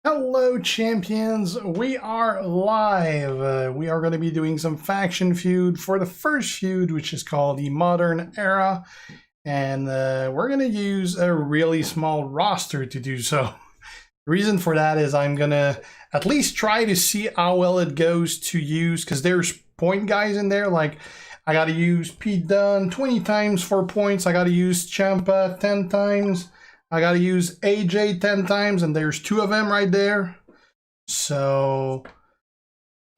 Hello champions, we are live. We are going to be doing some faction feud for the first feud, which is called the Modern Era. And we're going to use a really small roster to do so. The reason for that is I'm going to at least try to see how well it goes to use, because there's point guys in there. Like I got to use Pete Dunne 20 times for points. I got to use Ciampa 10 times. I gotta use AJ 10 times, and there's 2 of them right there. So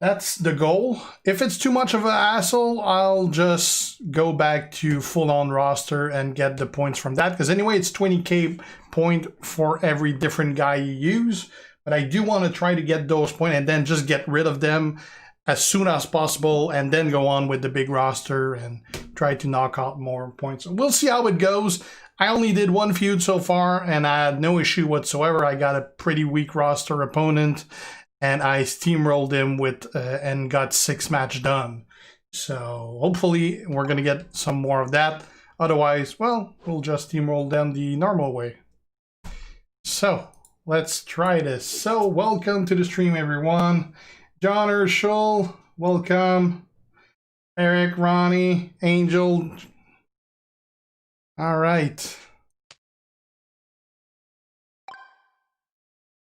that's the goal. If it's too much of an hassle, I'll just go back to full-on roster and get the points from that. Because anyway, it's 20k point for every different guy you use. But I do want to try to get those points and then just get rid of them as soon as possible, and then go on with the big roster and try to knock out more points. We'll see how it goes. I only did 1 feud so far, and I had no issue whatsoever. I got a pretty weak roster opponent, and I steamrolled him with and got 6 match done. So hopefully we're going to get some more of that. Otherwise, well, we'll just steamroll them the normal way. So let's try this. So welcome to the stream, everyone. John Urschel, welcome. Eric, Ronnie, Angel. All right.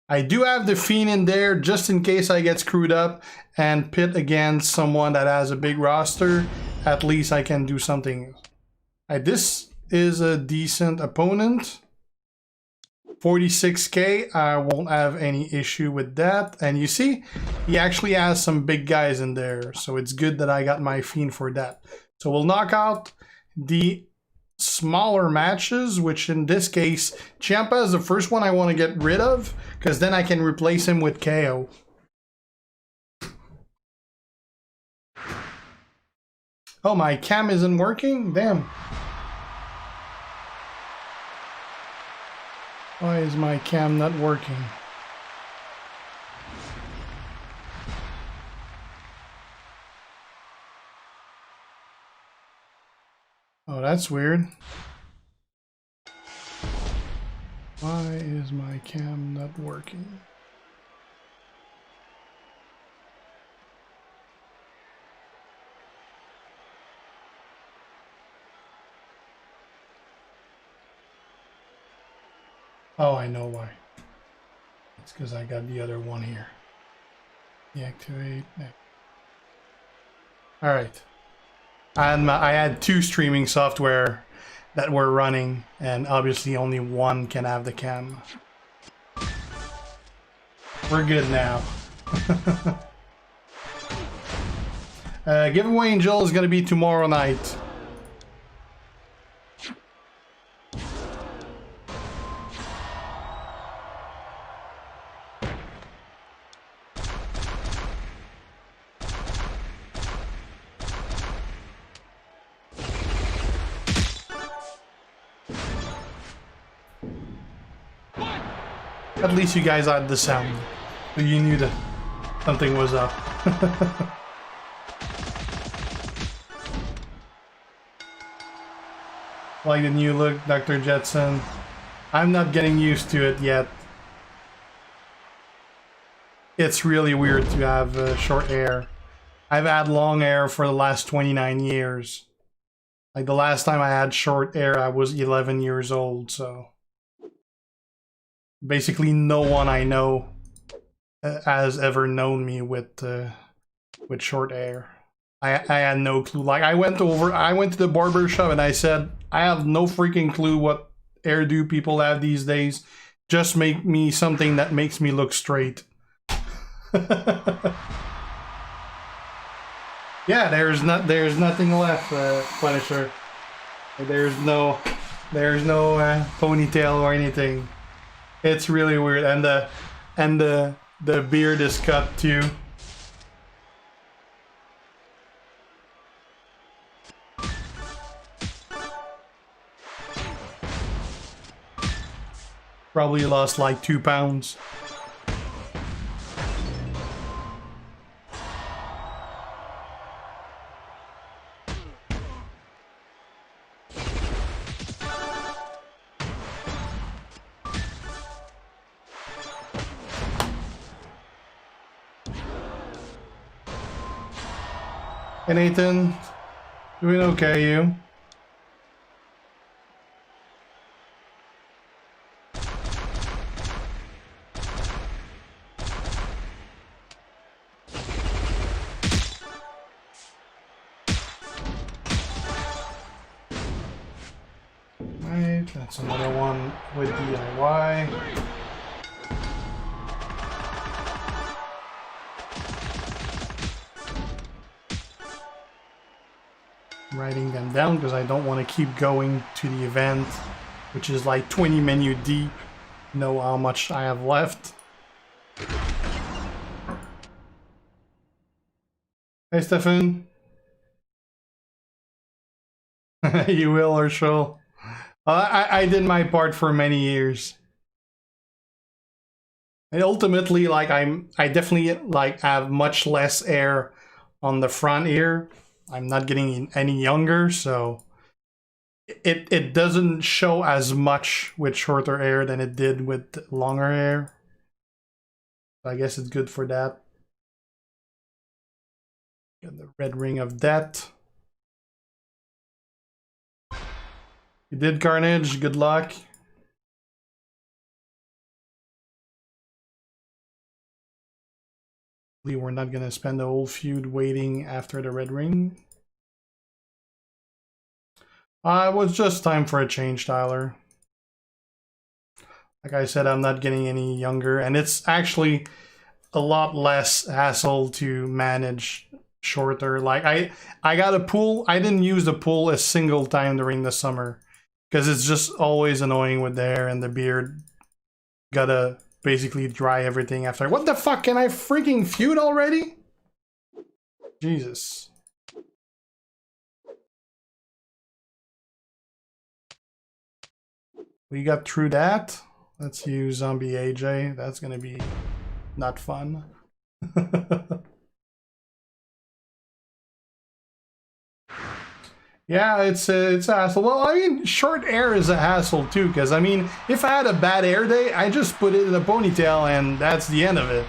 I do have the Fiend in there just in case I get screwed up and pit against someone that has a big roster. At least I can do something. This is a decent opponent. 46k, I won't have any issue with that. And you see, he actually has some big guys in there. So it's good that I got my Fiend for that. So we'll knock out the smaller matches, which in this case, Ciampa is the first one I want to get rid of, because then I can replace him with KO. Oh, my cam isn't working? Damn. Why is my cam not working? Oh, that's weird. Why is my cam not working? Oh, I know why. It's because I got the other one here. Deactivate. All right. I had 2 streaming software that were running, and obviously only one can have the cam. We're good now. Giveaway Angel is going to be tomorrow night. At least you guys had the sound, so you knew that something was up. Like the new look, Dr. Jetson. I'm not getting used to it yet. It's really weird to have short hair. I've had long hair for the last 29 years. Like the last time I had short hair, I was 11 years old, so... Basically, no one I know has ever known me with short hair. I had no clue. Like I went to the barber shop and I said, I have no freaking clue what hairdo people have these days. Just make me something that makes me look straight. Yeah, there's nothing left, Punisher. There's no ponytail or anything. It's really weird, and the beard is cut too. Probably lost like 2 pounds. Hey Nathan, doing okay, you? Right, that's another one with DIY. Writing them down because I don't want to keep going to the event, which is like 20 menu deep. Know how much I have left. Hey Stefan. You will or shall. I did my part for many years. And ultimately, like I definitely like have much less air on the front here. I'm not getting any younger, so it doesn't show as much with shorter hair than it did with longer hair. I guess it's good for that. Got the red ring of death. You did, Carnage. Good luck. We're not gonna spend the whole feud waiting after the red ring. It was just time for a change, Tyler. Like I said, I'm not getting any younger, and it's actually a lot less hassle to manage shorter. Like I got a pool. I didn't use the pool a single time during the summer because it's just always annoying with the hair and the beard. Gotta basically dry everything after. What the fuck? Can I freaking feud already? Jesus. We got through that. Let's use Zombie AJ. That's gonna be not fun. Yeah, it's a hassle. Well, I mean, short hair is a hassle too, because I mean, if I had a bad hair day, I just put it in a ponytail and that's the end of it.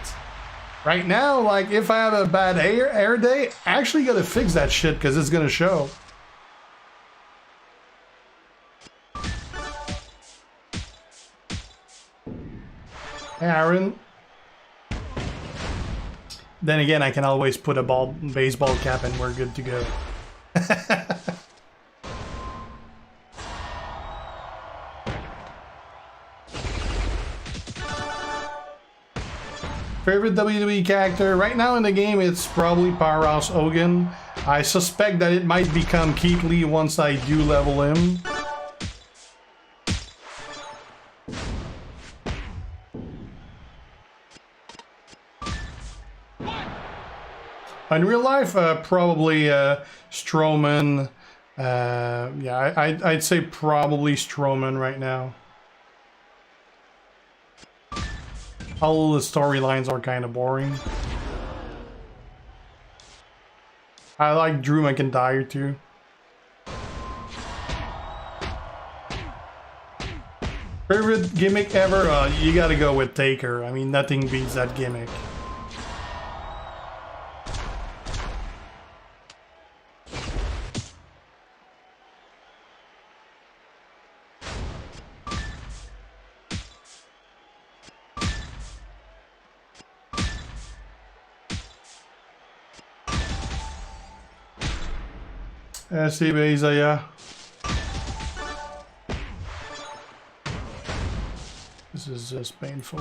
Right now, like, if I have a bad hair day, I actually gotta fix that shit because it's gonna show. Hey, Aaron. Then again, I can always put a baseball cap and we're good to go. Favorite WWE character? Right now in the game, it's probably Powerhouse Hogan. I suspect that it might become Keith Lee once I do level him. In real life, probably Strowman. Yeah, I'd say probably Strowman right now. All the storylines are kind of boring. I like Drew McIntyre too. Favorite gimmick ever? You gotta go with Taker. I mean, nothing beats that gimmick. Steve Isaiah. This is just painful.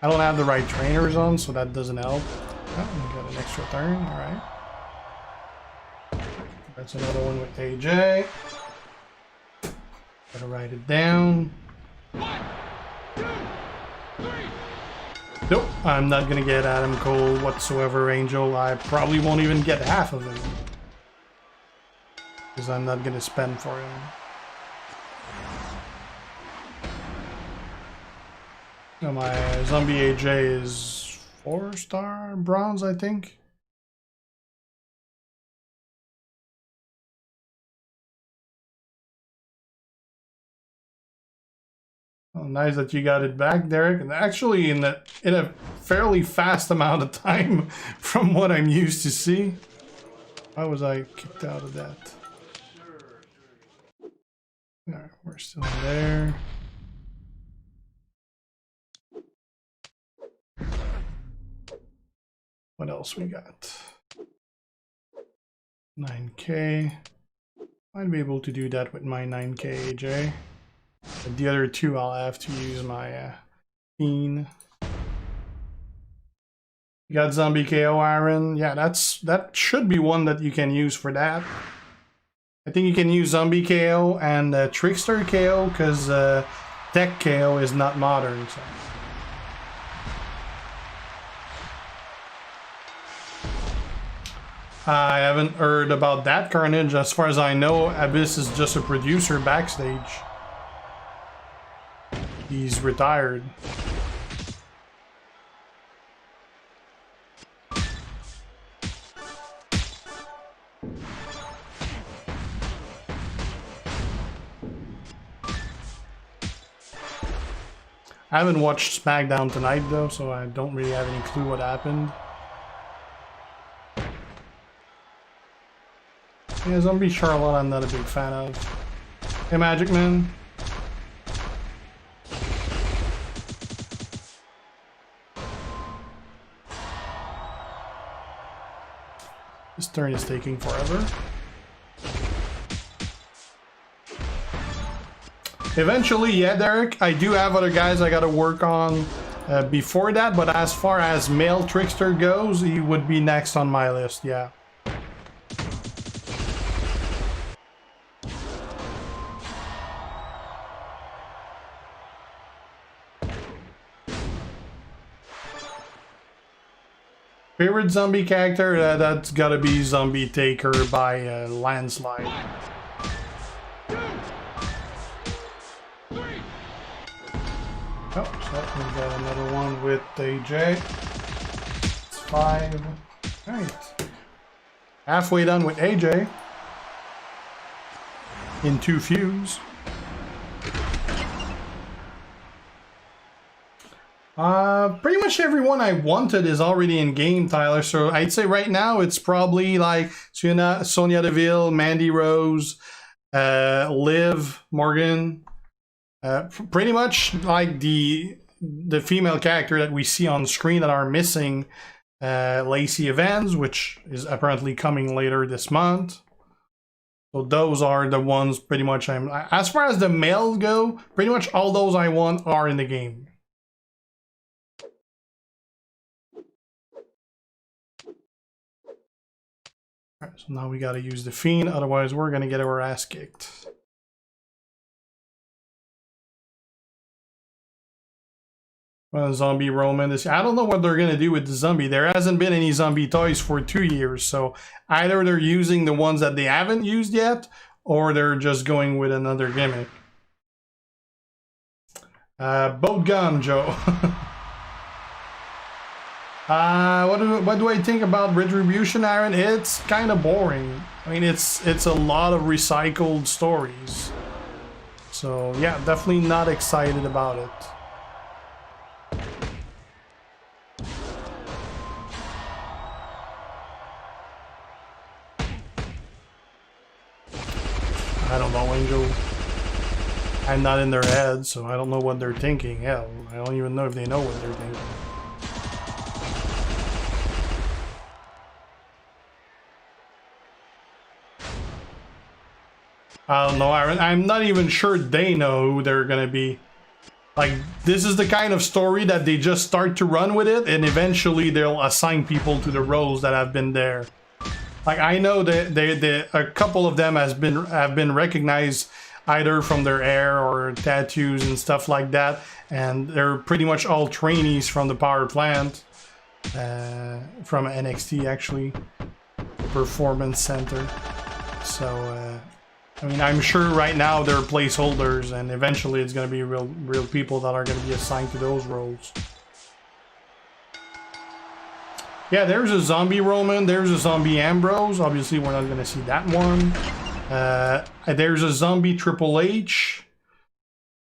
I don't have the right trainers on, so that doesn't help. Oh, we got an extra turn, alright. That's another one with AJ. Gotta write it down. 1, 2, 3. Nope, I'm not gonna get Adam Cole whatsoever, Angel. I probably won't even get half of him. Because I'm not gonna spend for him. So my Zombie AJ is 4-star bronze, I think. Oh, nice that you got it back, Derek. And actually in a fairly fast amount of time from what I'm used to see. Why was I kicked out of that? Alright, we're still there. What else we got? 9K. Might be able to do that with my 9K AJ. But the other two I'll have to use my Fiend. You got Zombie KO, Aaron. Yeah, that should be one that you can use for that. I think you can use Zombie KO and Trickster KO because Tech KO is not modern. So. I haven't heard about that Carnage. As far as I know, Abyss is just a producer backstage. He's retired. I haven't watched SmackDown tonight though, so I don't really have any clue what happened. Yeah, Zombie Charlotte I'm not a big fan of. Hey Magic Man. This turn is taking forever. Eventually, yeah, Derek, I do have other guys I gotta work on before that, but as far as male Trickster goes, he would be next on my list, yeah. Favorite zombie character? That's gotta be Zombie Taker by landslide. Oh, so we got another one with AJ. It's 5. Alright. Halfway done with AJ. In 2 feuds. Pretty much everyone I wanted is already in game, Tyler. So I'd say right now it's probably like Sonya Deville, Mandy Rose, Liv Morgan. Pretty much like the female character that we see on screen that are missing. Lacey Evans, which is apparently coming later this month. So those are the ones pretty much as far as the males go, pretty much all those I want are in the game. Alright, so now we gotta use the Fiend, otherwise we're gonna get our ass kicked. Well, zombie Roman this I don't know what they're gonna do with the zombie. There hasn't been any zombie toys for 2 years, so either they're using the ones that they haven't used yet, or they're just going with another gimmick. Boat gun, Joe. What do I think about Retribution, Aaron? It's kind of boring. I mean, it's a lot of recycled stories. So yeah, definitely not excited about it. I don't know, Angel. I'm not in their head, so I don't know what they're thinking. Hell, I don't even know if they know what they're thinking. I don't know, I'm not even sure they know who they're gonna be. Like, this is the kind of story that they just start to run with it, and eventually they'll assign people to the roles that have been there. Like, I know that a couple of them have been recognized either from their hair or tattoos and stuff like that, and they're pretty much all trainees from the power plant, from NXT actually, Performance Center. So, I mean, I'm sure right now they're placeholders, and eventually it's going to be real people that are going to be assigned to those roles. Yeah, there's a zombie Roman, there's a zombie Ambrose. Obviously, we're not going to see that one. There's a zombie Triple H.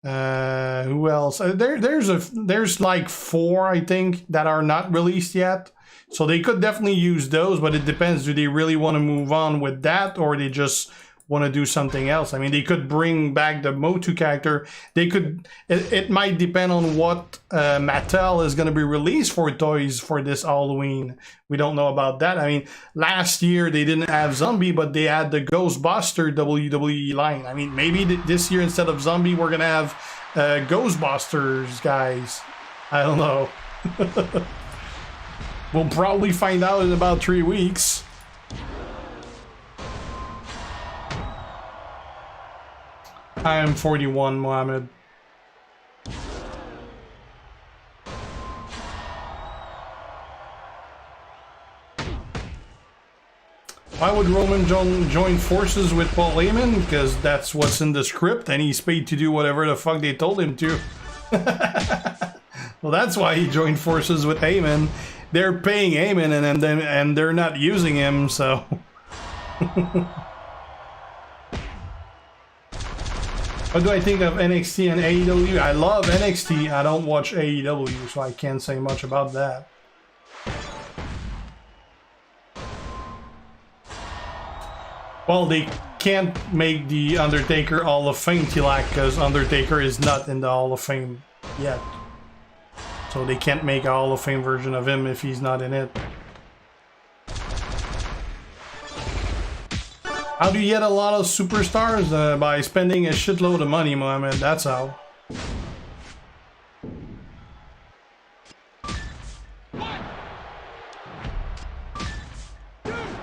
Who else? There's like 4, I think, that are not released yet. So they could definitely use those, but it depends. Do they really want to move on with that, or they just want to do something else? I mean, they could bring back the Motu character. They could. It might depend on what Mattel is going to be released for toys for this Halloween. We don't know about that. I mean, last year they didn't have Zombie, but they had the Ghostbuster WWE line. I mean, maybe this year instead of Zombie, we're going to have Ghostbusters, guys. I don't know. We'll probably find out in about 3 weeks. I am 41, Mohammed. Why would Roman join forces with Paul Heyman? Because that's what's in the script, and he's paid to do whatever the fuck they told him to. Well, that's why he joined forces with Heyman. They're paying Heyman, and they're not using him, so... What do I think of NXT and AEW? I love NXT. I don't watch AEW, so I can't say much about that. Well, they can't make the Undertaker Hall of Fame, Tilak, because Undertaker is not in the Hall of Fame yet. So they can't make a Hall of Fame version of him if he's not in it. How do you get a lot of superstars? By spending a shitload of money, Mohammed. That's how.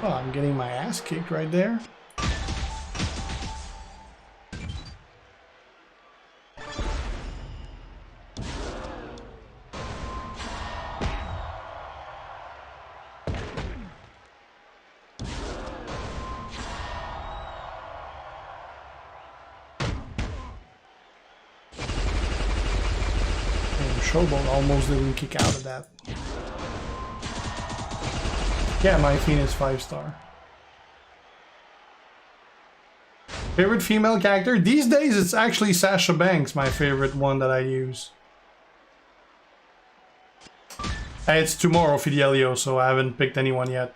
Oh, I'm getting my ass kicked right there. Showboat almost didn't kick out of that. Yeah, my Phoenix 5-star. Favorite female character? These days it's actually Sasha Banks, my favorite one that I use. It's tomorrow, Fidelio, so I haven't picked anyone yet.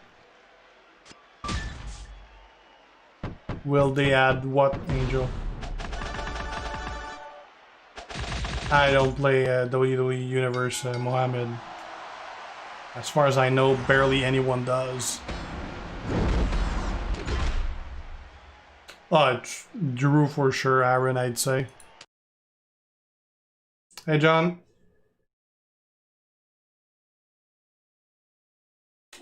Will they add what, Angel? I don't play WWE Universe, Mohammed. As far as I know, barely anyone does. Oh, it's Drew for sure, Aaron, I'd say. Hey, John.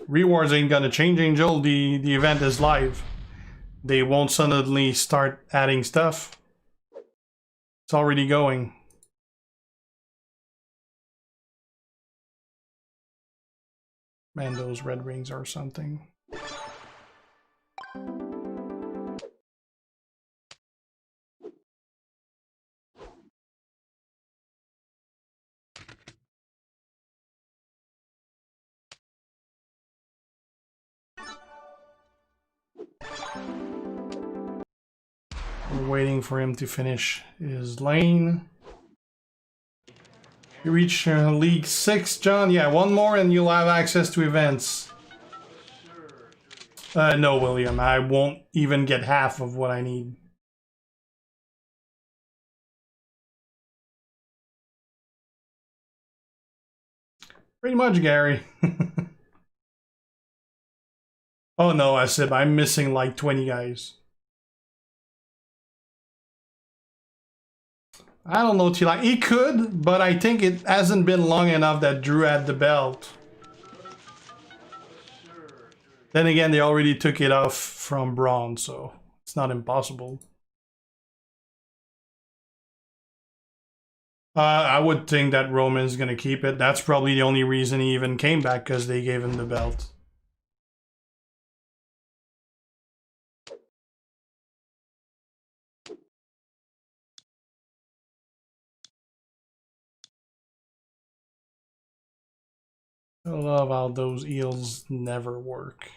Rewards ain't gonna change, Angel. The event is live. They won't suddenly start adding stuff. It's already going. Man, those red rings are something. We're waiting for him to finish his lane. You reach League 6, John? Yeah, one more and you'll have access to events. No, William, I won't even get half of what I need. Pretty much, Gary. Oh no, I said I'm missing like 20 guys. I don't know, Tila. He could, but I think it hasn't been long enough that Drew had the belt. Then again, they already took it off from Braun, so it's not impossible. I would think that Roman's gonna keep it. That's probably the only reason he even came back, because they gave him the belt. I love how those eels never work.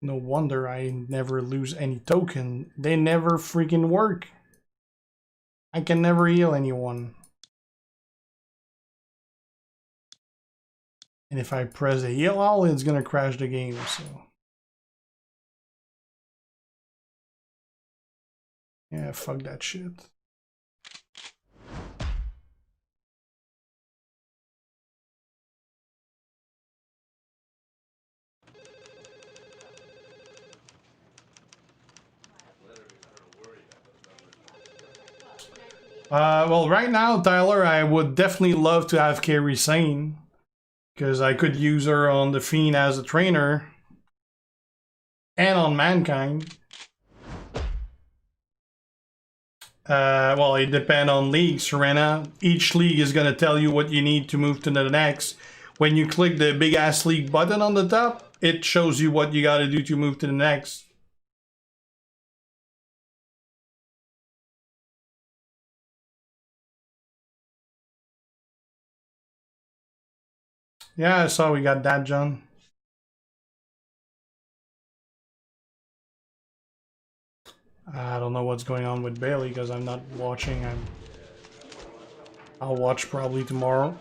No wonder I never lose any token. They never freaking work. I can never heal anyone. And if I press the heal, it's gonna crash the game, so. Yeah, fuck that shit. Well, right now, Tyler, I would definitely love to have Guersan, because I could use her on the Fiend as a trainer and on Mankind. Well, it depends on leagues, Serena. Each league is going to tell you what you need to move to the next. When you click the big ass league button on the top, it shows you what you got to do to move to the next. Yeah, I saw we got that, John. I don't know what's going on with Bailey because I'm not watching. I'll watch probably tomorrow.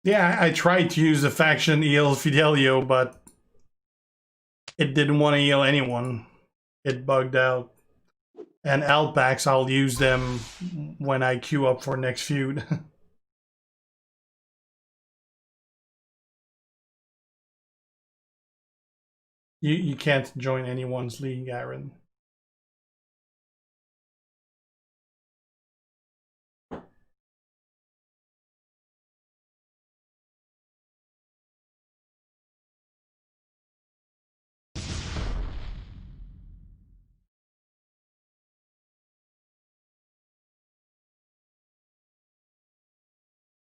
Yeah, I tried to use the faction heal Fidelio, but it didn't want to heal anyone. It bugged out. And Alpacks, I'll use them when I queue up for next feud. You can't join anyone's league, Aaron.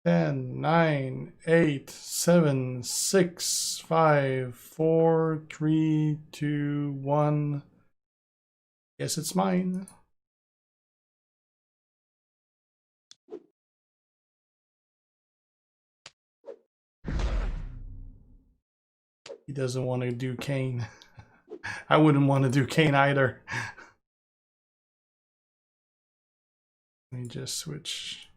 Ten, 9, 8, 7, 6, 5, 4, 3, 2, 1. Guess it's mine. He doesn't want to do Kane. I wouldn't want to do Kane either. Let me just switch.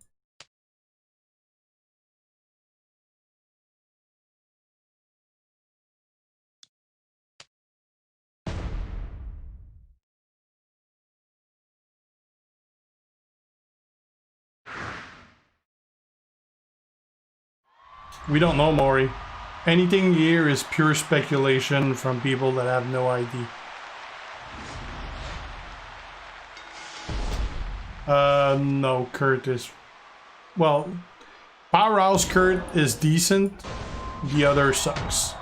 We don't know, Maury. Anything here is pure speculation from people that have no ID. No, Kurt is... Well, Powerhouse Kurt is decent. The other sucks.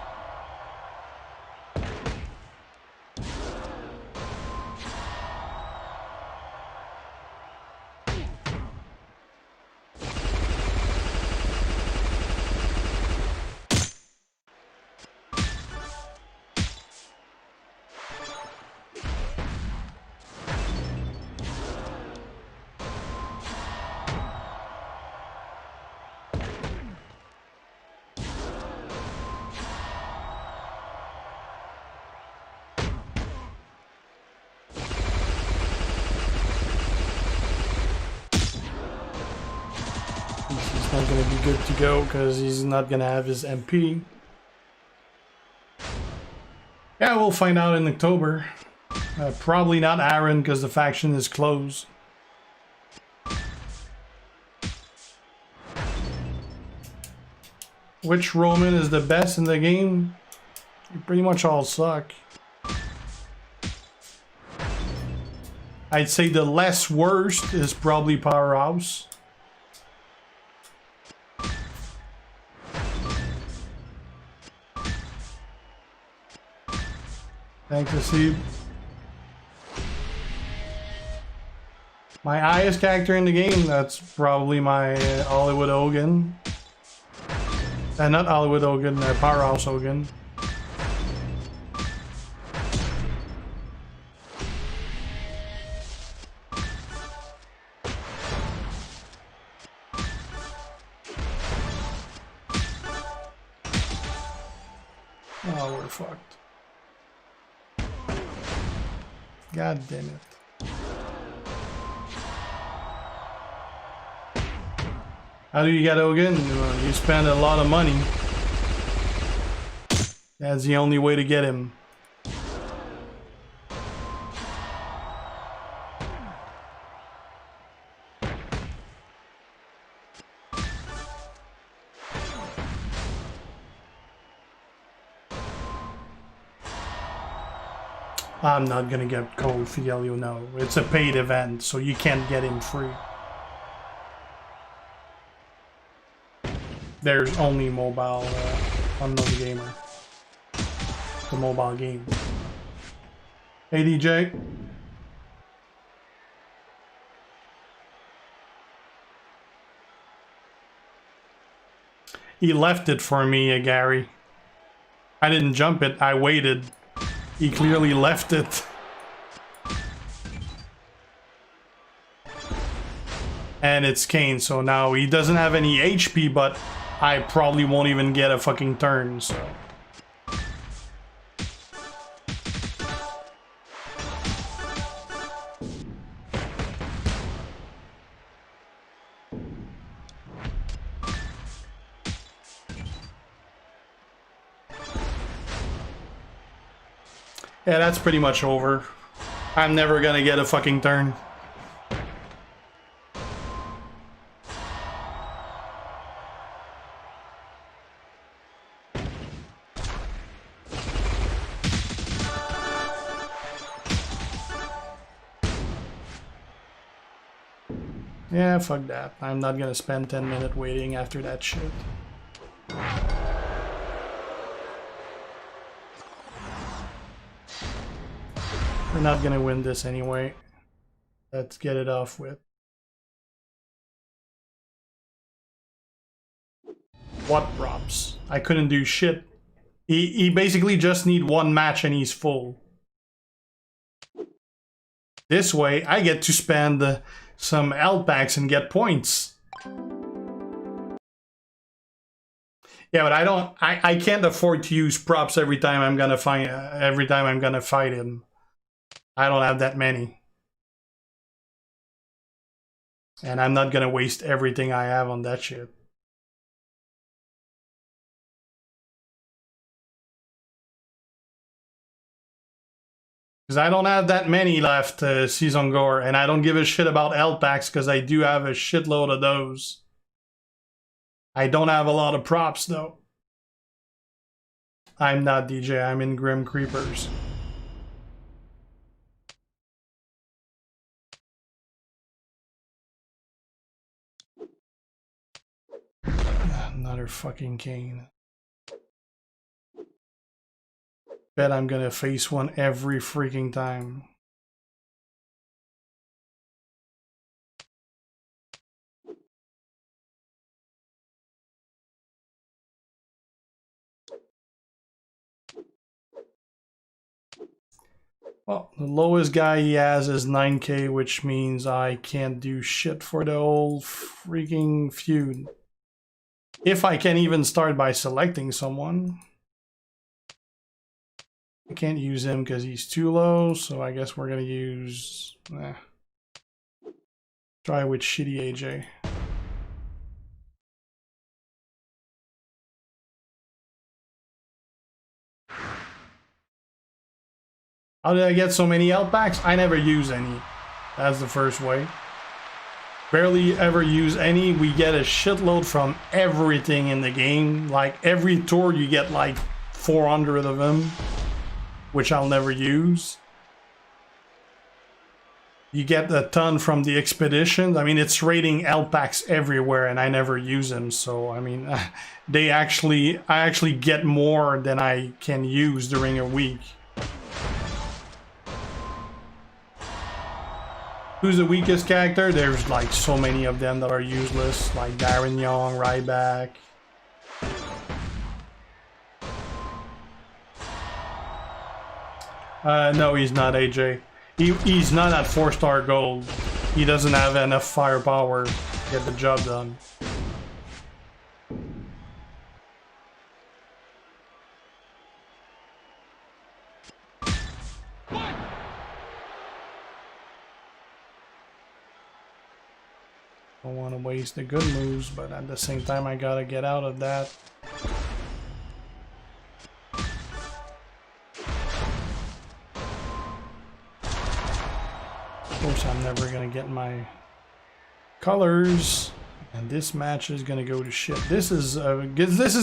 Not gonna be good to go because he's not gonna have his MP. Yeah, we'll find out in October. Probably not Aaron because the faction is closed. Which Roman is the best in the game? They pretty much all suck. I'd say the less worst is probably Powerhouse. Thanks, Sept. My highest character in the game, that's probably my Hollywood Hogan. Not Hollywood Hogan, Powerhouse Hogan. Oh, we're fucked. God damn it. How do you get Hogan? You spend a lot of money. That's the only way to get him. I'm not gonna get Cole Fidelio, no. It's a paid event, so you can't get him free. There's only mobile unknown gamer. The mobile game. Hey DJ. He left it for me, Gary. I didn't jump it, I waited. He clearly left it. And it's Kane, so now he doesn't have any HP, but I probably won't even get a fucking turn, so. Yeah, that's pretty much over. I'm never gonna get a fucking turn. Yeah, fuck that. I'm not gonna spend 10 minutes waiting after that shit. We're not gonna win this anyway. Let's get it off with. What props? I couldn't do shit. He basically just need one match and he's full. This way, I get to spend some L packs and get points. Yeah, but I can't afford to use props every time I'm gonna fight him. I don't have that many. And I'm not gonna waste everything I have on that shit. Because I don't have that many left, Season Gore, and I don't give a shit about L packs because I do have a shitload of those. I don't have a lot of props though. I'm not DJ, I'm in Grim Creepers. Another fucking Kane. Bet I'm gonna face one every freaking time. Well, the lowest guy he has is 9k, which means I can't do shit for the whole freaking feud. If I can even start by selecting someone. I can't use him because he's too low, so I guess we're gonna use... Try with shitty AJ. How did I get so many L packs? I never use any. That's the first way. Barely ever use any. We get a shitload from everything in the game. Like every tour you get like 400 of them, which I'll never use. You get a ton from the expeditions. I mean, it's rating L packs everywhere and I never use them. So, I mean, I actually get more than I can use during a week. Who's the weakest character? There's like so many of them that are useless, like Darren Young, Ryback. No, he's not AJ. He's not at 4-star gold. He doesn't have enough firepower to get the job done. Don't want to waste the good moves, but at the same time I gotta get out of that. Of course I'm never gonna get my colors, and this match is gonna go to shit. This is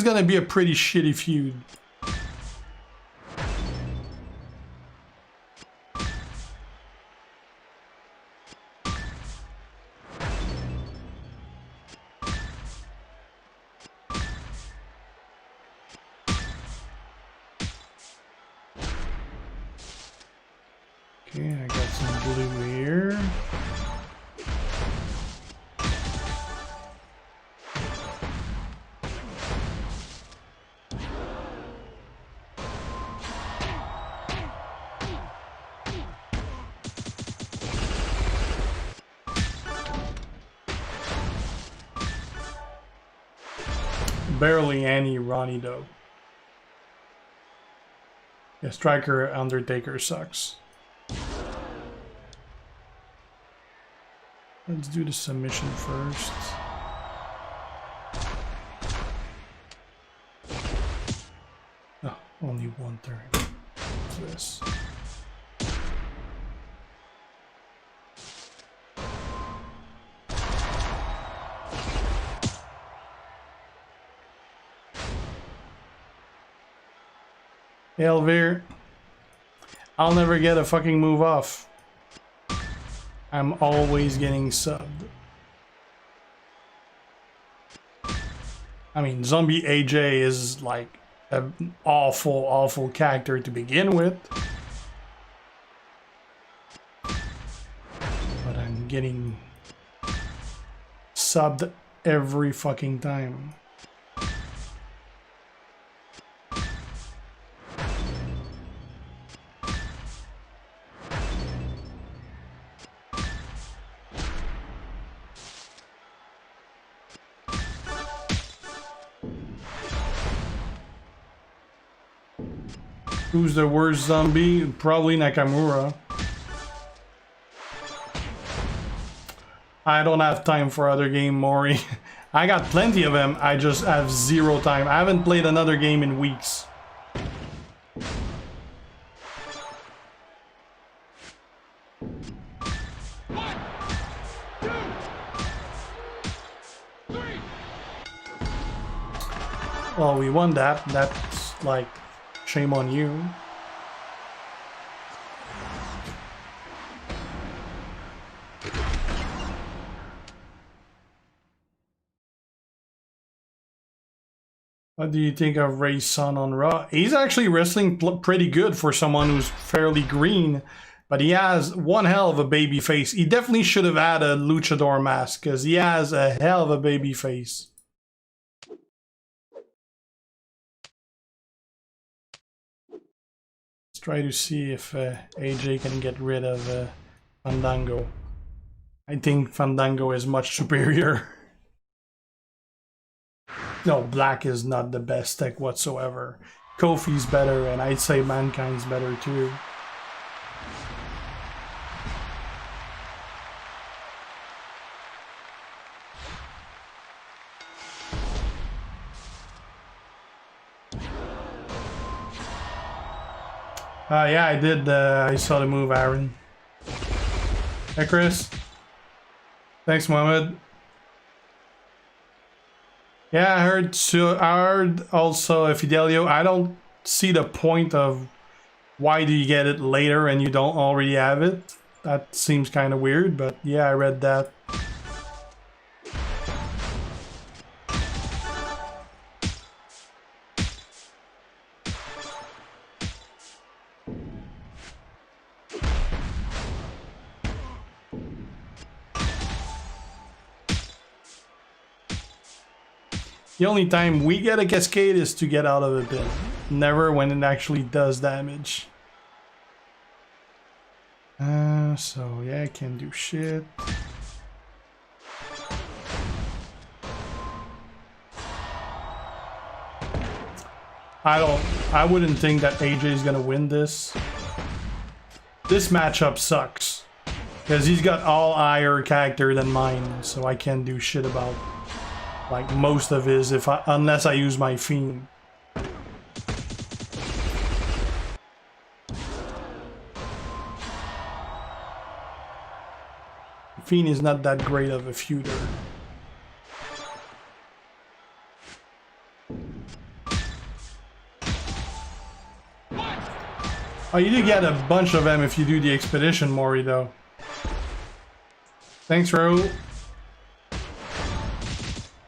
gonna be a pretty shitty feud. Okay, I got some blue here. Barely any Ronnie though. Yeah, Striker Undertaker sucks. Let's do the submission first. Oh, only one turn. What's this? Elvir, I'll never get a fucking move off. I'm always getting subbed. I mean, Zombie AJ is like an awful, awful character to begin with. But I'm getting subbed every fucking time. Who's the worst zombie? Probably Nakamura. I don't have time for other game, Mori. I got plenty of them, I just have zero time. I haven't played another game in weeks. Well, we won that. That's like... shame on you. What do you think of Ray's son on Raw? He's actually wrestling pretty good for someone who's fairly green, but he has one hell of a baby face. He definitely should have had a luchador mask because he has a hell of a baby face. Try to see if AJ can get rid of Fandango. I think Fandango is much superior. No, Black is not the best tech whatsoever. Kofi's better, and I'd say Mankind's better too. Yeah, I did. I saw the move, Aaron. Hey, Chris. Thanks, Mohammed. Yeah, I heard. So I heard also Fidelio. I don't see the point of why do you get it later and you don't already have it. That seems kind of weird, but yeah, I read that. The only time we get a cascade is to get out of a pin. Never when it actually does damage. So yeah, I can't do shit. I wouldn't think that AJ is gonna win this. This matchup sucks. Because he's got all higher character than mine, so I can't do shit about like most of his unless I use my Fiend. Fiend is not that great of a feuder. Oh, you do get a bunch of them if you do the expedition, Mori, though. Thanks, Raul.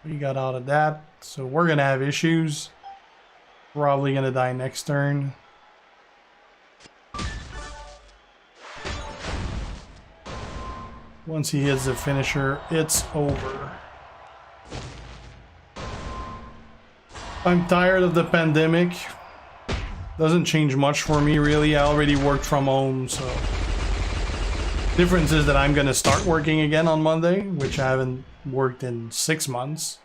We got out of that, so we're gonna have issues. Probably gonna die next turn. Once he hits the finisher, it's over. I'm tired of the pandemic. Doesn't change much for me, really. I already worked from home, so... Difference is that I'm gonna start working again on Monday, which I haven't worked in 6 months.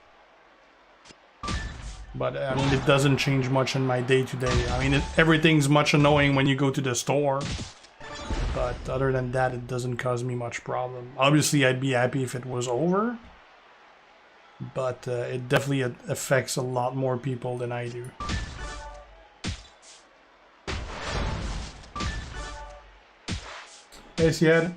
But, I mean, it doesn't change much in my day-to-day. I mean, everything's much annoying when you go to the store. But other than that, it doesn't cause me much problem. Obviously, I'd be happy if it was over. But it definitely affects a lot more people than I do. Hey, Siad.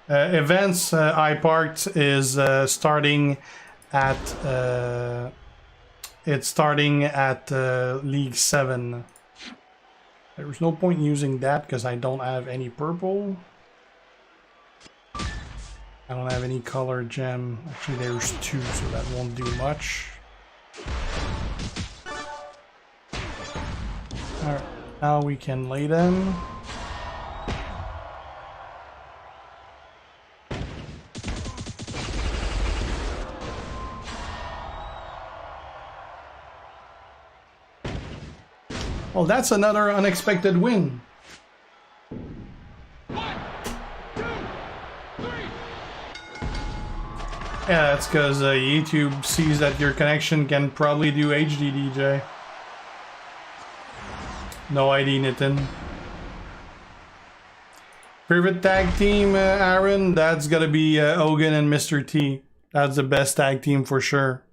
Events I parked is starting at it's starting at League 7. There's no point in using that because I don't have any purple. I don't have any color gem. Actually, there's 2, so that won't do much. Alright, now we can lay them. Well, that's another unexpected win. 1, 2, 3. Yeah, that's because YouTube sees that your connection can probably do HD DJ. No ID, Nitin. Favorite tag team, Aaron? That's gotta be Hogan and Mr. T. That's the best tag team for sure.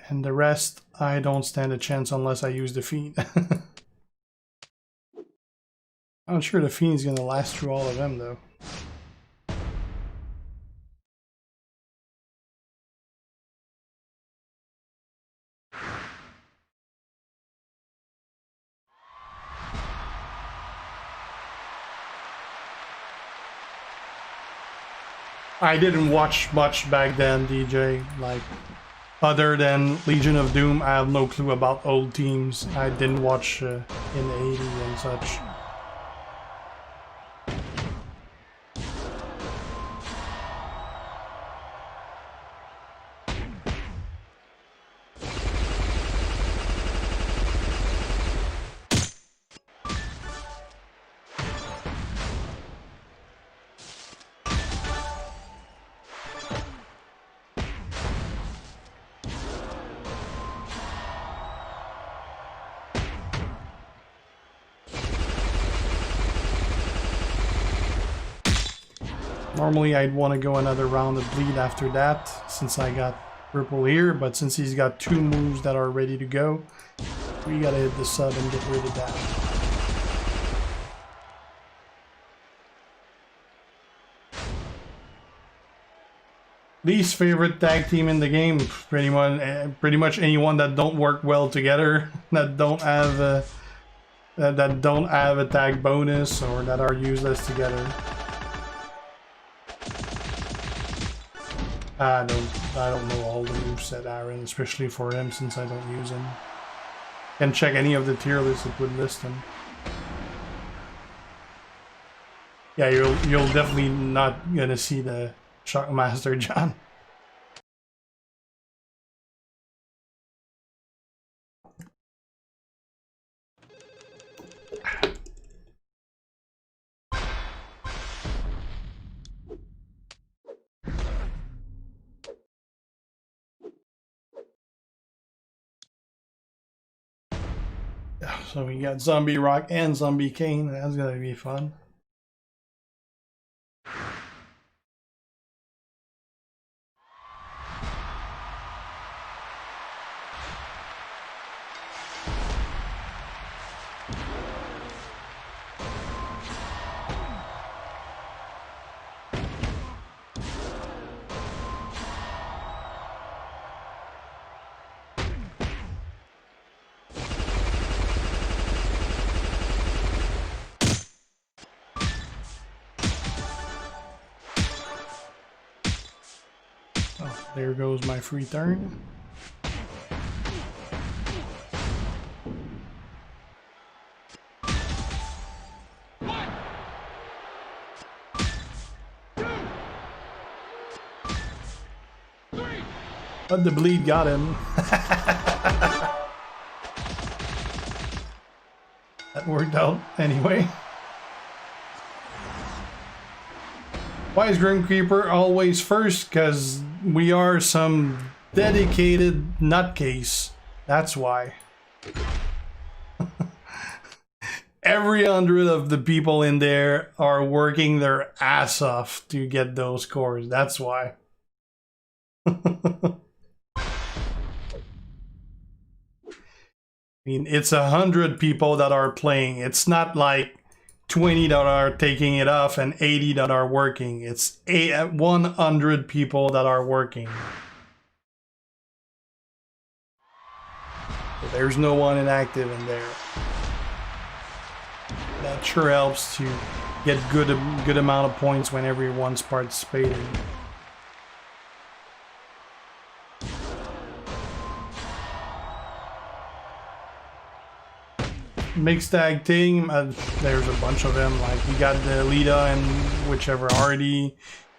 And the rest, I don't stand a chance unless I use the Fiend. I'm sure the Fiend's gonna last through all of them, though. I didn't watch much back then, DJ. Like, other than Legion of Doom, I have no clue about old teams. I didn't watch in the 80s and such. Normally I'd want to go another round of bleed after that, since I got purple here, but since he's got 2 moves that are ready to go, we gotta hit the sub and get rid of that. Least favorite tag team in the game, pretty much anyone that don't work well together, that don't have a tag bonus, or that are useless together. I don't know all the moveset, Aaron, especially for him since I don't use him. Can check any of the tier lists that would list him. Yeah, you'll definitely not gonna see the Shockmaster, John. So we got Zombie Rock and Zombie Kane. That's gonna be fun. Oh, there goes my free turn. But the bleed got him. That worked out anyway. Why is Grim Creeper always first? Because we are some dedicated nutcase. That's why. Every 100 of the people in there are working their ass off to get those scores. That's why. I mean, it's 100 people that are playing. It's not like 20 that are taking it off and 80 that are working. It's 100 people that are working. So there's no one inactive in there. That sure helps to get good amount of points when everyone's participating. Mixed tag team, there's a bunch of them. Like you got the Lita and whichever already,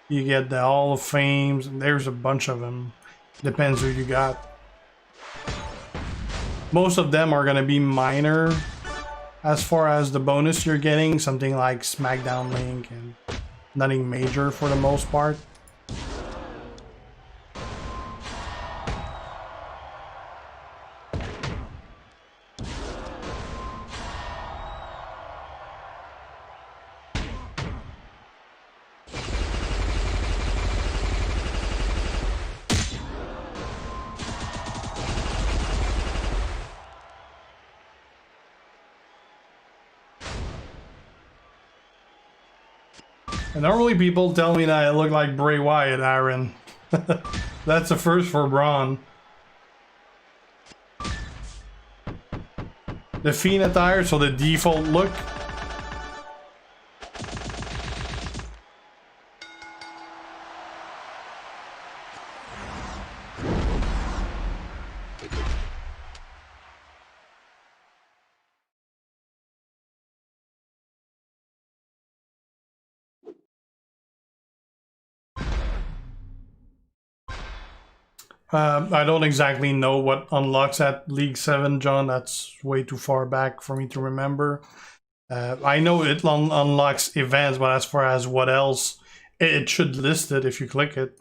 you get the Hall of Fames. There's a bunch of them. Depends who you got. Most of them are gonna be minor as far as the bonus you're getting. Something like SmackDown Link and nothing major for the most part. And normally people tell me that I look like Bray Wyatt, Aaron. That's a first for Braun. The Fiend attire, so the default look. I don't exactly know what unlocks at League 7, John. That's way too far back for me to remember. I know it unlocks events, but as far as what else, it should list it if you click it.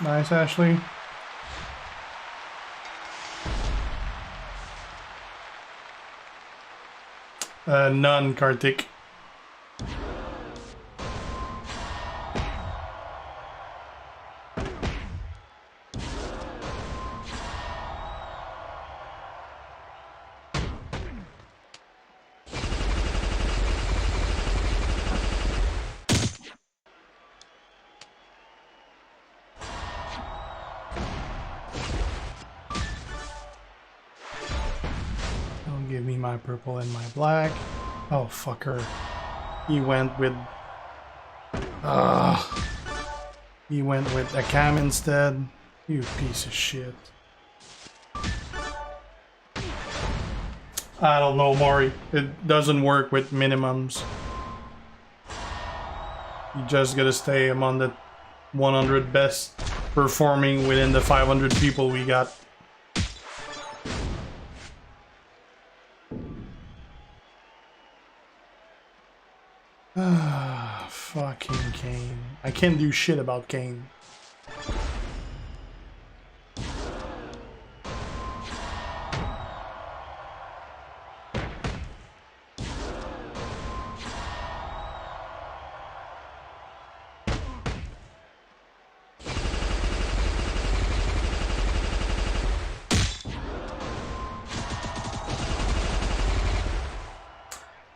Nice, Ashley. None, Kartik. Give me my purple and my black. Oh, fucker. He went with... he went with a cam instead. You piece of shit. I don't know, Maury. It doesn't work with minimums. You just gotta stay among the 100 best. performing within the 500 people we got. Ah, fucking Kane. I can't do shit about Kane.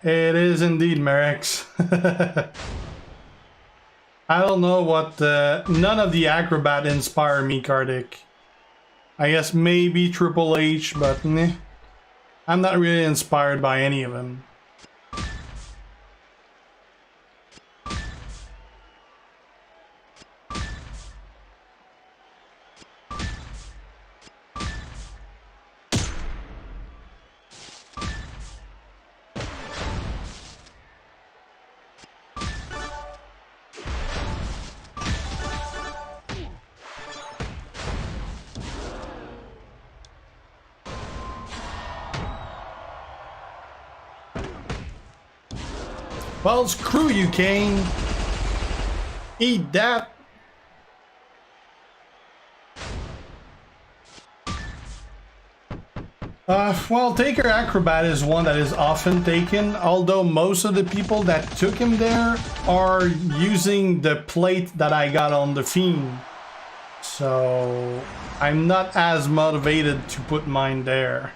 It is indeed, Merrick's. I don't know what... none of the acrobat inspire me, Kardik. I guess maybe Triple H, but I'm not really inspired by any of them. Well, screw you, Kane. Eat that. Well, Taker Acrobat is one that is often taken, although most of the people that took him there are using the plate that I got on the Fiend. So I'm not as motivated to put mine there.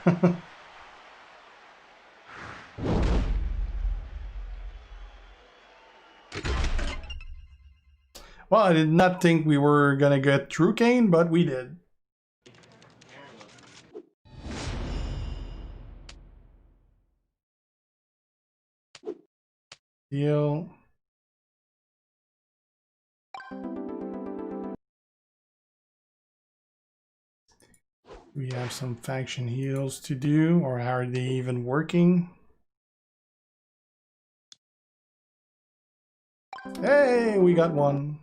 Well, I did not think we were gonna get through Kane, but we did. Deal. We have some faction heals to do, or are they even working? Hey, we got one.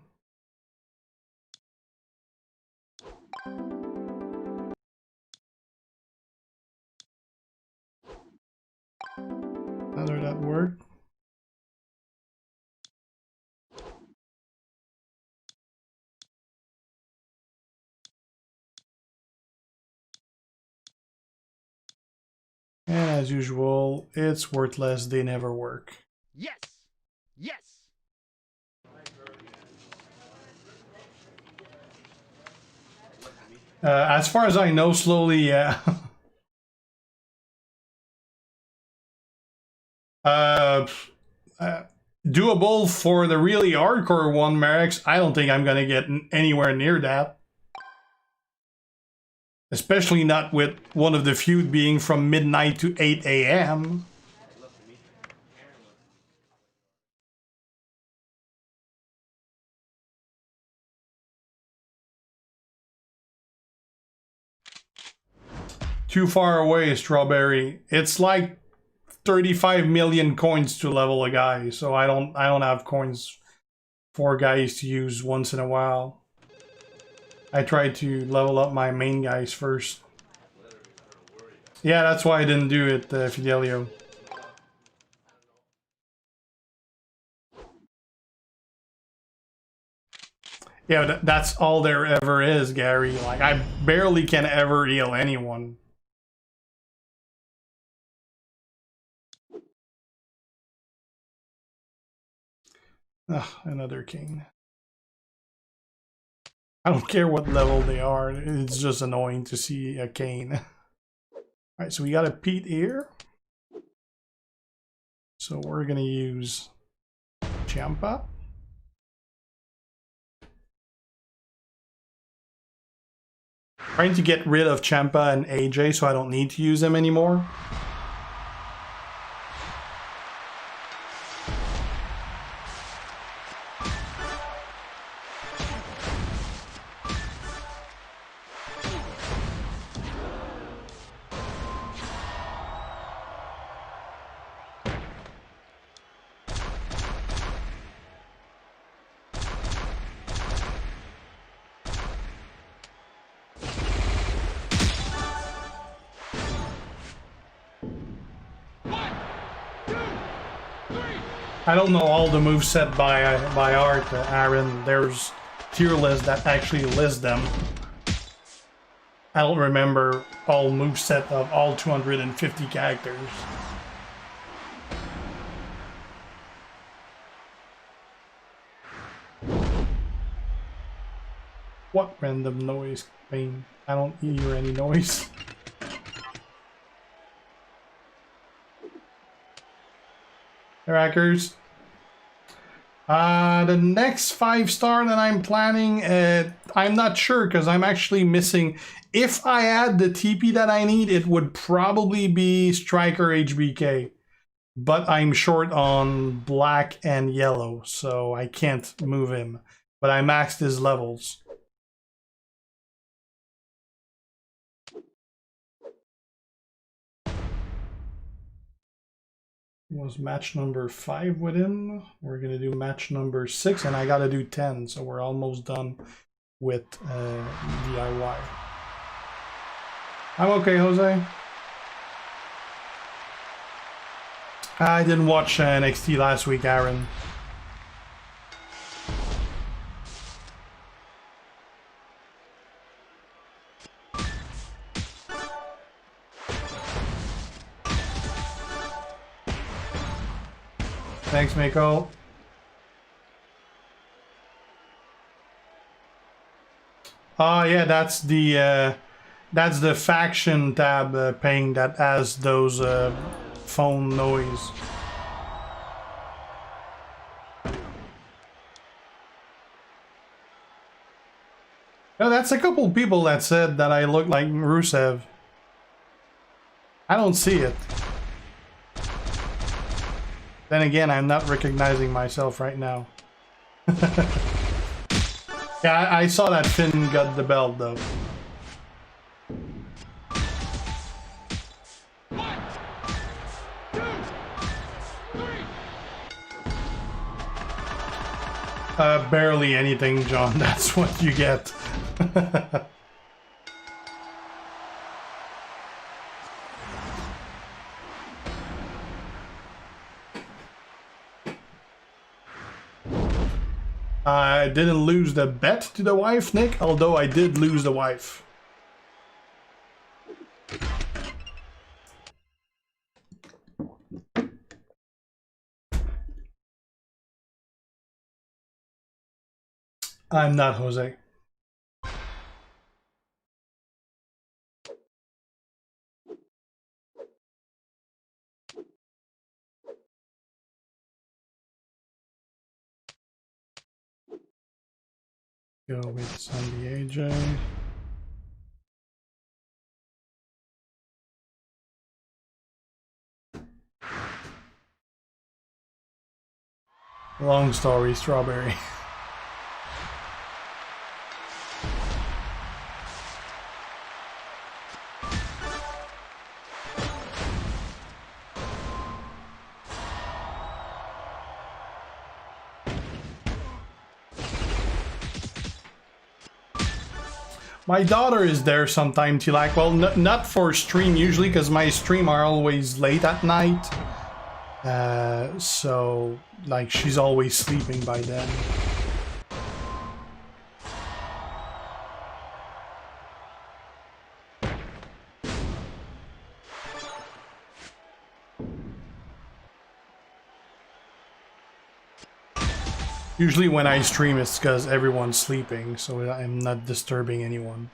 Another that worked. And as usual, it's worthless, they never work. Yes! Yes! As far as I know, slowly, yeah. Doable for the really hardcore one, Merrick's. I don't think I'm gonna get anywhere near that. Especially not with one of the feud being from midnight to 8 AM. Too far away, Strawberry. It's like 35 million coins to level a guy, so I don't have coins for guys to use once in a while. I tried to level up my main guys first. Yeah, that's why I didn't do it, Fidelio. Yeah, that's all there ever is, Gary. Like, I barely can ever heal anyone. Ugh, another king. I don't care what level they are, it's just annoying to see a Kane. Alright, so we got a Pete here. So we're gonna use Ciampa. Trying to get rid of Ciampa and AJ so I don't need to use them anymore. I don't know all the moves set by art, Aaron. There's tier lists that actually list them. I don't remember all moveset of all 250 characters. What random noise, Pain? I don't hear any noise. Hackers. The next 5-star that I'm planning, I'm not sure because I'm actually missing. If I add the TP that I need, it would probably be Striker HBK. But I'm short on black and yellow, so I can't move him. But I maxed his levels. Was match number 5 with him. We're gonna do match number 6, and I gotta do 10, so we're almost done with DIY. I'm okay, Jose. I didn't watch NXT last week, Aaron. Thanks, Mako. Oh yeah, that's the faction tab ping that has those phone noise. No, that's a couple people that said that I look like Rusev. I don't see it. Then again, I'm not recognizing myself right now. Yeah, I saw that Finn got the belt though. Barely anything, John. That's what you get. I didn't lose the bet to the wife, Nick, although I did lose the wife. I'm not Jose. Go with Sandy AJ. Long story, strawberry. My daughter is there sometimes. She like, well, not for stream usually, because my stream are always late at night. So, like, she's always sleeping by then. Usually when I stream, it's because everyone's sleeping, so I'm not disturbing anyone.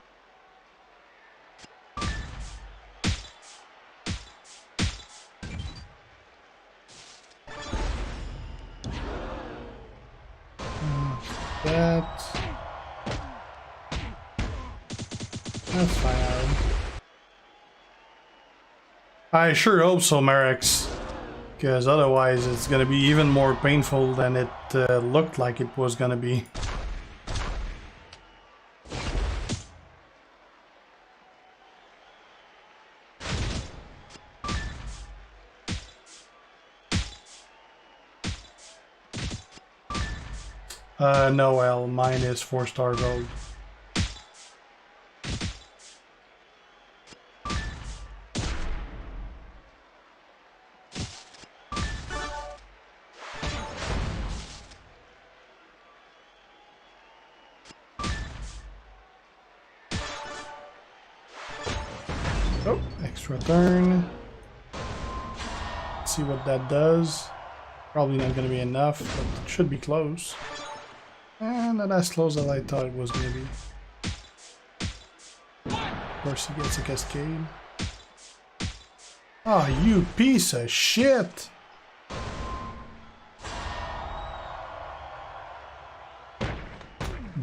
That's fine, Aaron. I sure hope so, Marex. Because otherwise it's gonna be even more painful than it looked like it was gonna be. Noel, mine is 4-star gold. Oh, extra turn. Let's see what that does. Probably not going to be enough, but it should be close. And not as close as I thought it was going to be. Of course, he gets a cascade. Oh, you piece of shit!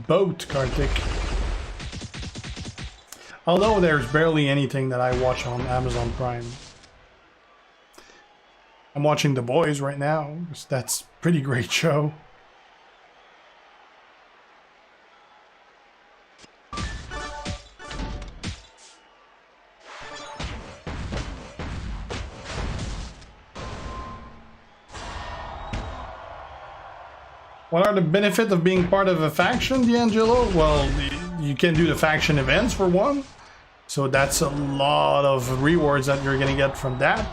Boat, Kartik. Although there's barely anything that I watch on Amazon Prime. I'm watching The Boys right now. That's a pretty great show. What are the benefits of being part of a faction, D'Angelo? Well, you can do the faction events for one. So that's a lot of rewards that you're going to get from that.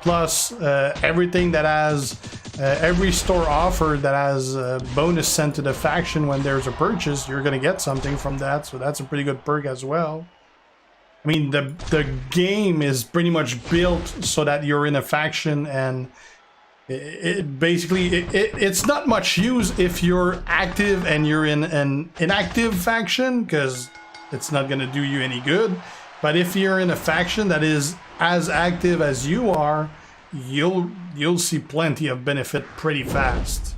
Plus, everything that has, every store offer that has a bonus sent to the faction when there's a purchase, you're going to get something from that. So that's a pretty good perk as well. I mean, the game is pretty much built so that you're in a faction, and it's not much use if you're active and you're in an inactive faction, because it's not going to do you any good. But if you're in a faction that is as active as you are, you'll see plenty of benefit pretty fast.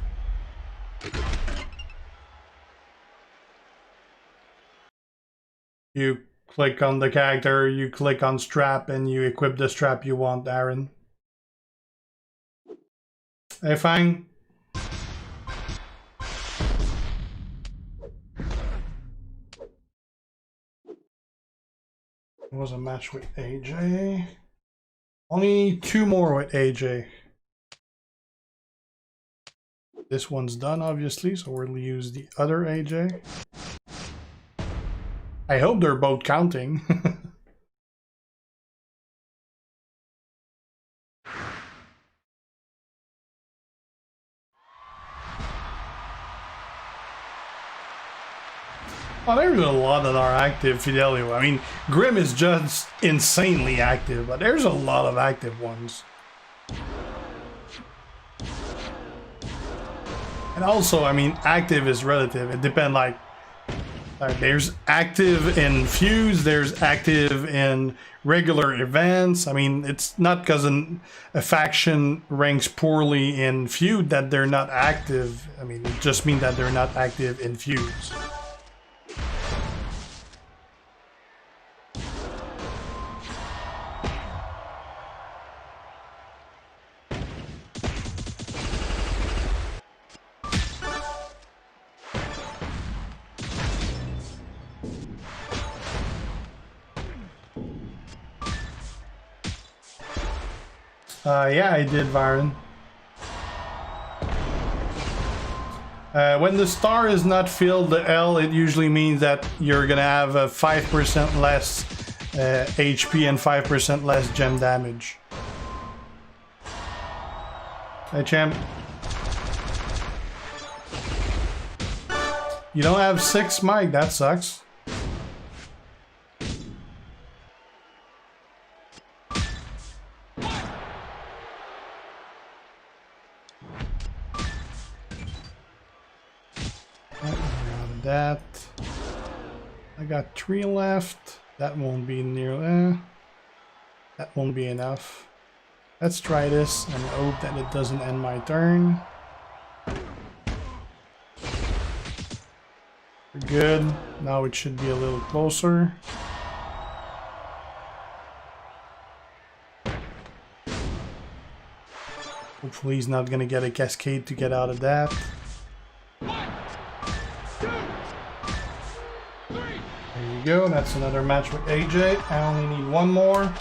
You click on the character, you click on strap, and you equip the strap you want, Aaron. Hey, Fang. It was a match with AJ. Only 2 more with AJ. This one's done, obviously, so we'll use the other AJ. I hope they're both counting. Oh, there's a lot that are active, Fidelio. I mean, Grim is just insanely active, but there's a lot of active ones. And also, I mean, active is relative. It depends, like there's active in feuds, there's active in regular events. I mean, it's not because a faction ranks poorly in feud that they're not active. I mean, it just means that they're not active in feuds. Yeah, I did, Byron. When the star is not filled, the L, it usually means that you're gonna have a 5% less HP and 5% less gem damage. Hey, champ. You don't have 6, Mike. That sucks. That I got 3 left. That won't be near. That won't be enough. Let's try this and hope that it doesn't end my turn. We're good. Now it should be a little closer. Hopefully he's not gonna get a cascade to get out of that. Go. That's another match with AJ. I only need 1 more.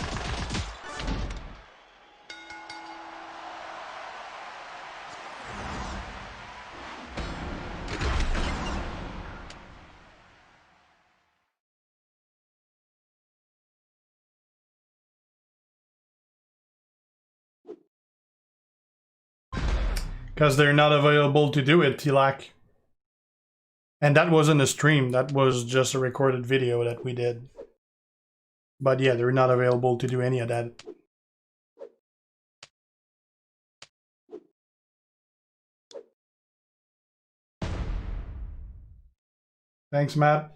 Because they're not available to do it, Tilak. And that wasn't a stream, that was just a recorded video that we did. But yeah, they're not available to do any of that. Thanks, Matt.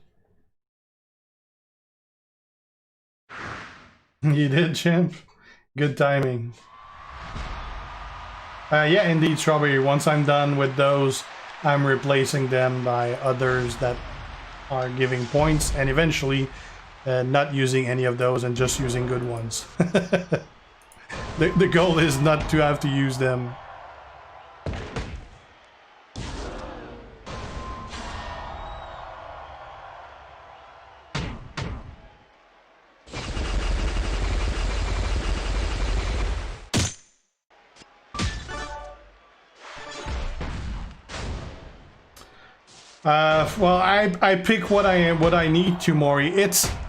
You did, champ. Good timing. Yeah, indeed, Strawberry. Once I'm done with those, I'm replacing them by others that are giving points, and eventually not using any of those and just using good ones. The goal is not to have to use them. Well, I pick what I need to, Maury.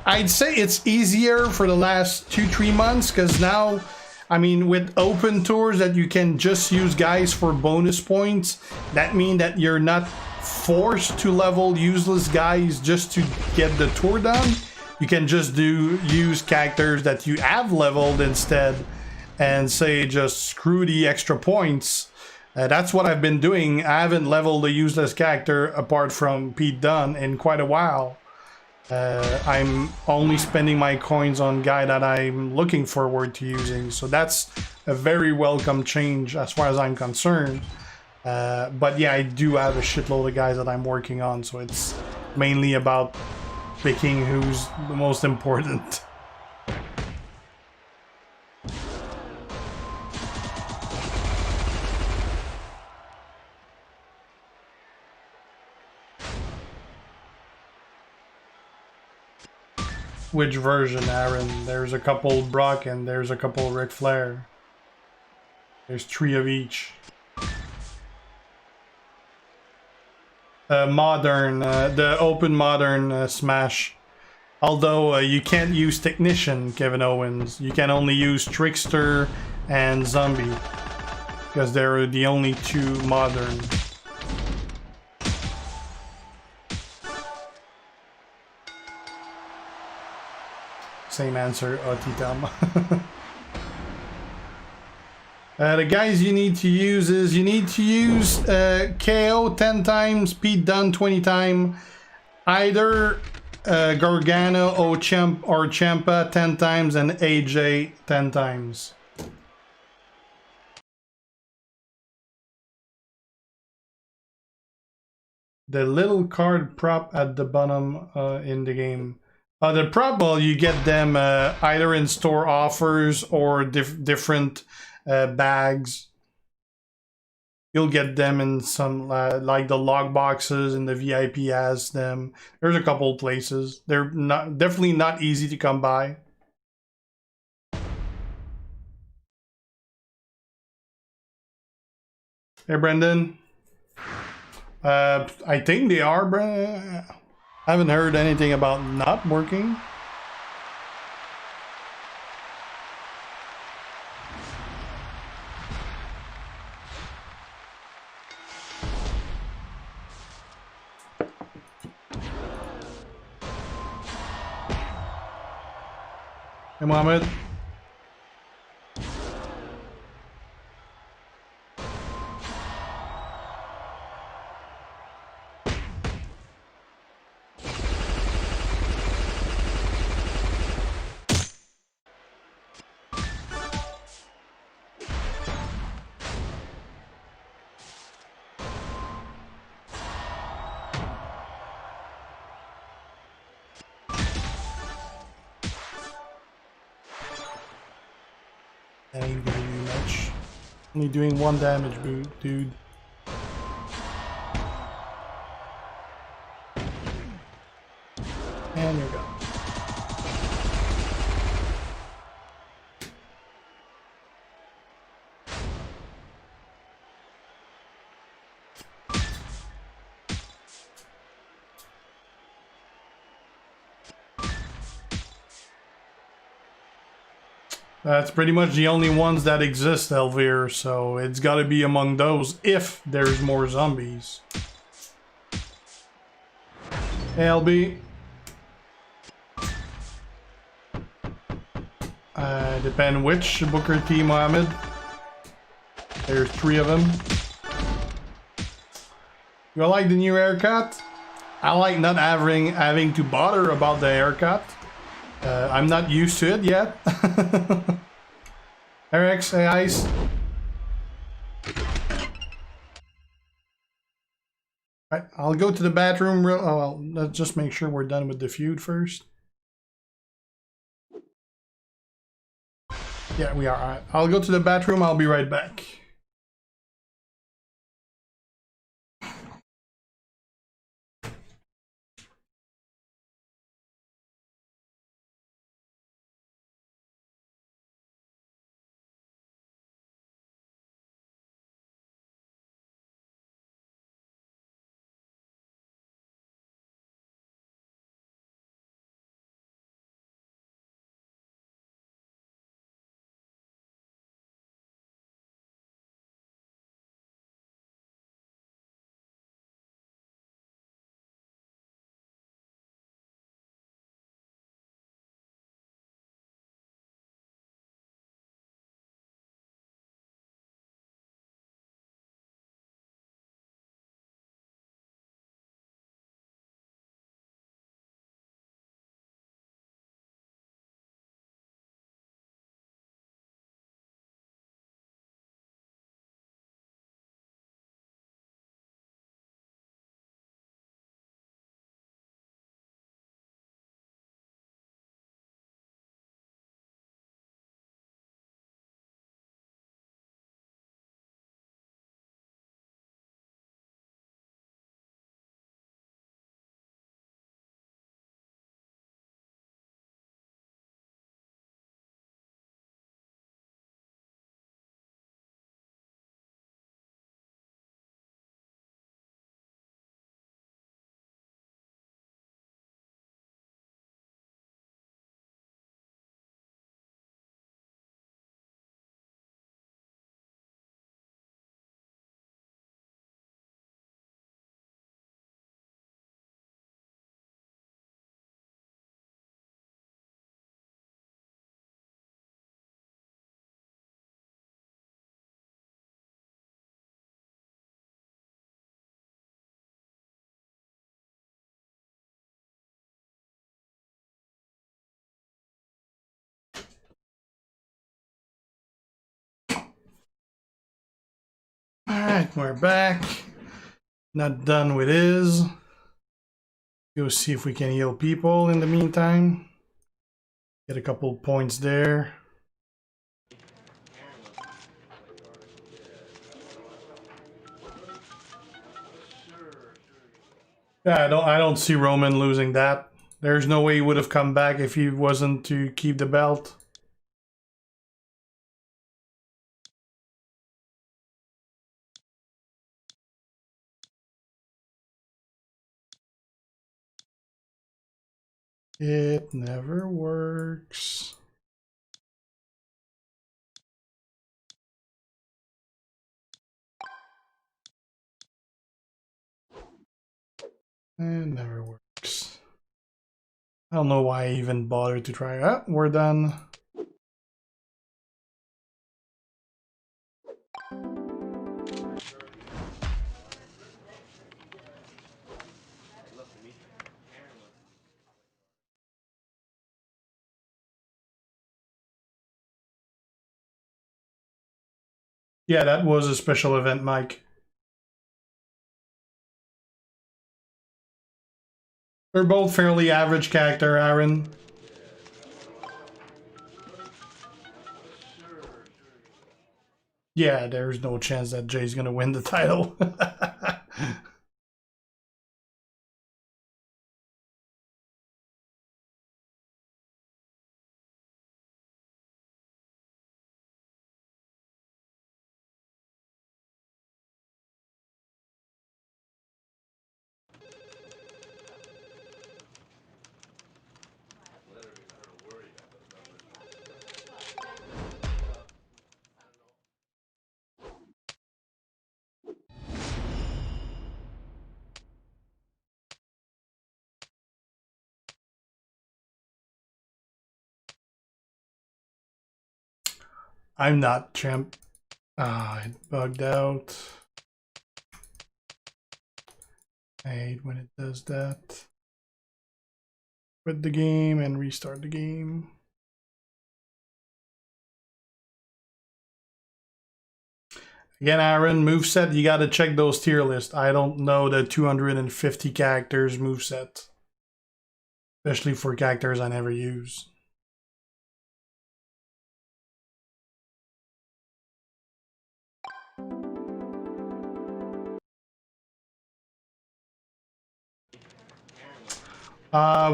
I'd say it's easier for the last 2-3 months, because now, I mean, with open tours that you can just use guys for bonus points, that means that you're not forced to level useless guys just to get the tour done. You can just use characters that you have leveled instead, and say just screw the extra points. That's what I've been doing. I haven't leveled a useless character apart from Pete Dunne in quite a while. I'm only spending my coins on guy that I'm looking forward to using. So that's a very welcome change as far as I'm concerned. But yeah, I do have a shitload of guys that I'm working on. So it's mainly about picking who's the most important. Which version, Aaron? There's a couple Brock and there's a couple Ric Flair. There's 3 of each. Modern, the open modern Smash. Although you can't use Technician, Kevin Owens. You can only use Trickster and Zombie. Because they're the only 2 modern. Same answer, Otitam. The guys you need to use is, you need to use KO 10 times, Pete Dunne 20 times, either Gargano or Ciampa 10 times, and AJ 10 times. The little card prop at the bottom in the game. The prop, well, you get them either in store offers or different bags. You'll get them in some, like the log boxes, and the VIP has them. There's a couple places. They're definitely not easy to come by. Hey, Brendan. I think they are, Brendan. I haven't heard anything about not working. Hey, Mohammed. That ain't gonna do much. Only doing 1 damage, dude. And you're gone. That's pretty much the only ones that exist, Elvir, so it's gotta be among those if there's more zombies. Hey, LB. Depend which Booker T. Mohammed. There's 3 of them. You like the new haircut? I like not having to bother about the haircut. I'm not used to it yet. Eric, say ice. Right, I'll go to the bathroom real. Oh, well, let's just make sure we're done with the feud first. Yeah, we are. All right. I'll go to the bathroom. I'll be right back. Alright, we're back. Not done with his. Go see if we can heal people in the meantime. Get a couple points there. Yeah, I don't see Roman losing that. There's no way he would have come back if he wasn't to keep the belt. It never works. It never works. I don't know why I even bothered to try. Ah, we're done. Yeah, that was a special event, Mike. They're both fairly average character, Aaron. Yeah, there's no chance that Jay's gonna win the title. I'm not champ. Ah, it bugged out. I hate when it does that. Quit the game and restart the game. Again, Aaron, moveset, you gotta check those tier lists. I don't know the 250 characters moveset. Especially for characters I never use. I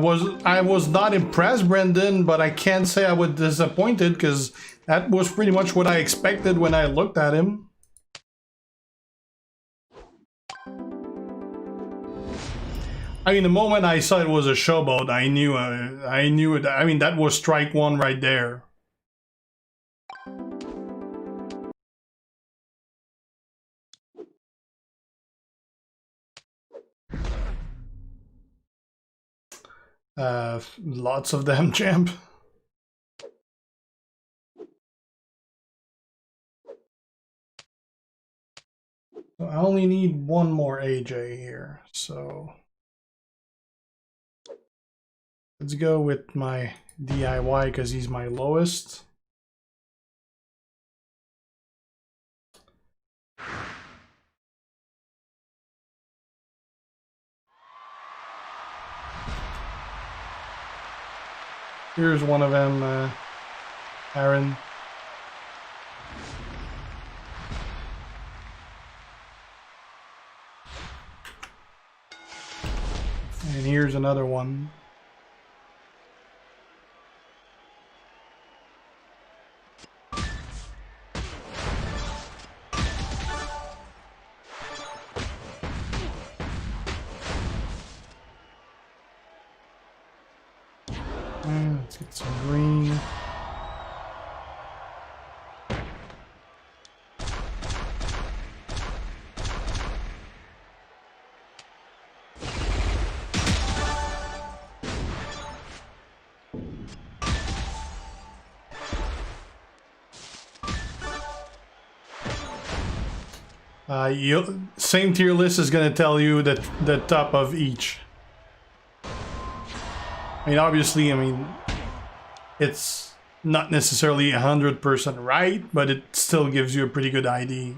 was not impressed, Brendan, but I can't say I was disappointed because that was pretty much what I expected when I looked at him. I mean, the moment I saw it was a showboat, I knew it. I mean, that was strike one right there. Lots of them, champ. So I only need one more AJ here, so let's go with my DIY because he's my lowest. Here's one of them, Aaron. And here's another one. Let's get some green. Same tier list is going to tell you that the top of each. I mean, obviously, it's not necessarily 100% right, but it still gives you a pretty good idea.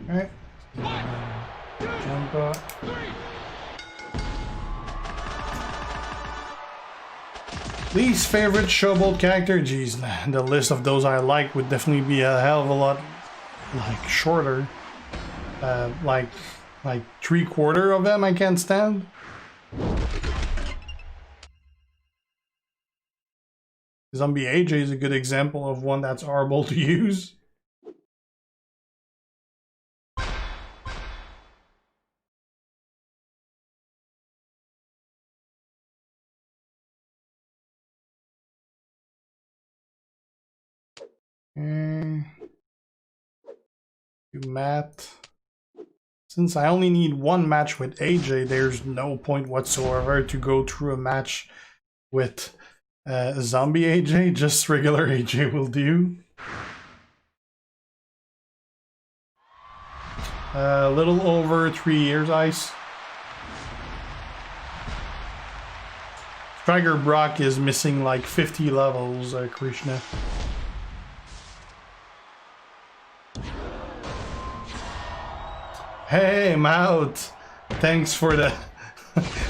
Alright. Jump up. Least favorite showboat character? Jeez, the list of those I like would definitely be a hell of a lot shorter. Like 3/4 of them I can't stand. Zombie AJ is a good example of one that's horrible to use. Matt. Since I only need one match with AJ, there's no point whatsoever to go through a match with zombie AJ. Just regular AJ will do. A little over 3 years, Ice. Striker Brock is missing like 50 levels, Krishna. Hey, I'm out. Thanks for the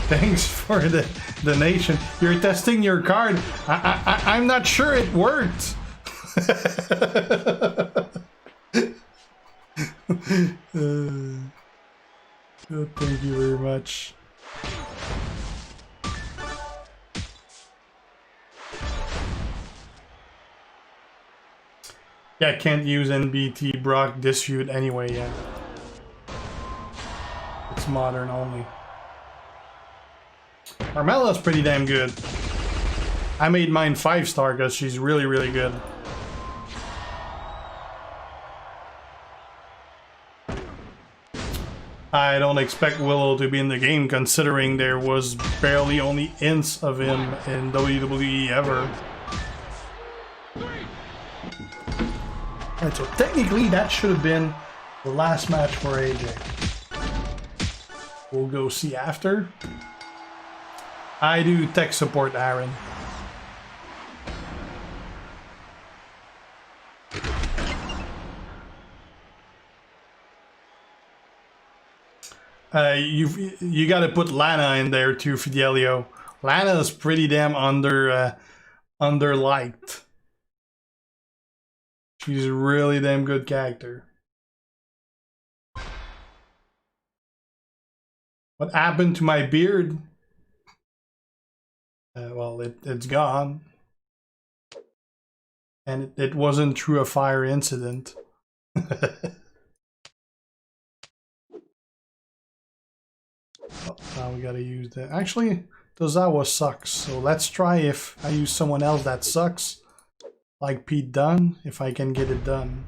thanks for the donation. You're testing your card. I'm not sure it worked. Oh, thank you very much. Yeah, I can't use NBT Brock this feud anyway yet. It's modern only. Carmella's pretty damn good. I made mine 5-star because she's really, really good. I don't expect Willow to be in the game considering there was barely only hints of him in WWE ever. Alright, so technically that should have been the last match for AJ. We'll go see after. I do tech support Aaron. You got to put Lana in there too, Fidelio. Lana is pretty damn underliked. She's a really damn good character. What happened to my beard? Well, it's gone. And it wasn't through a fire incident. Oh, now we gotta use that. Actually, Tozawa sucks. So let's try if I use someone else that sucks. Like Pete Dunne, if I can get it done.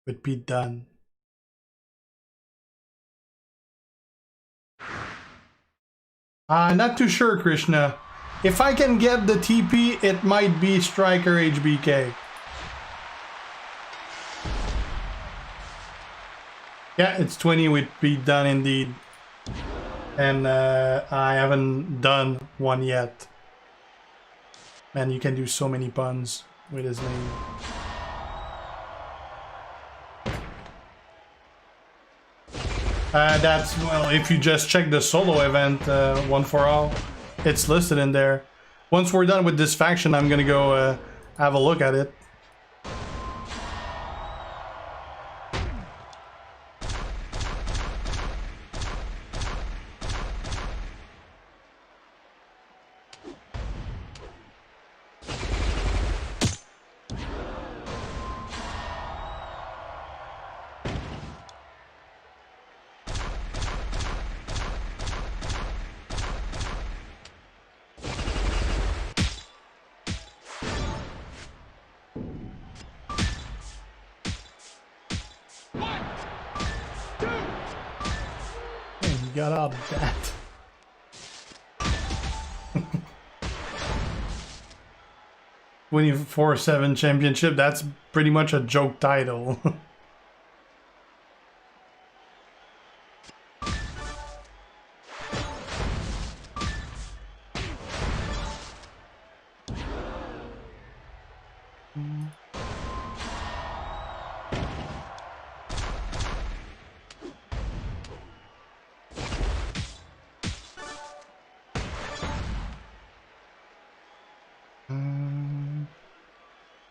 With Pete Dunne. Not too sure, Krishna. If I can get the TP, it might be Striker HBK. Yeah, it's 20 with Pete Dunne indeed. And I haven't done one yet. Man, you can do so many puns with his name. That's, well, if you just check the solo event, One for All, it's listed in there. Once we're done with this faction, I'm gonna go have a look at it. Got out of that. 24/7 championship, that's pretty much a joke title.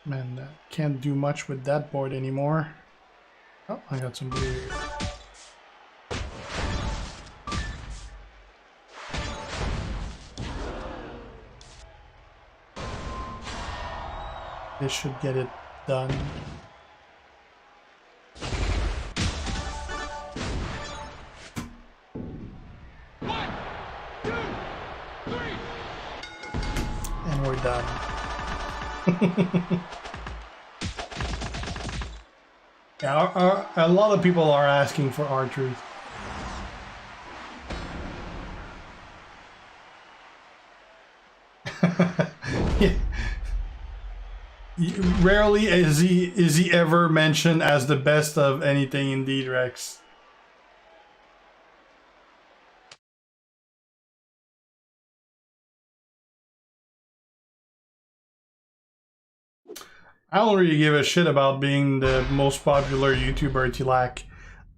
Man, can't do much with that board anymore. Oh, I got some blue here. This should get it done. And we're done. Yeah, a lot of people are asking for R-Truth. Yeah. Rarely is he ever mentioned as the best of anything, indeed, Rex. I don't really give a shit about being the most popular YouTuber, Tilak.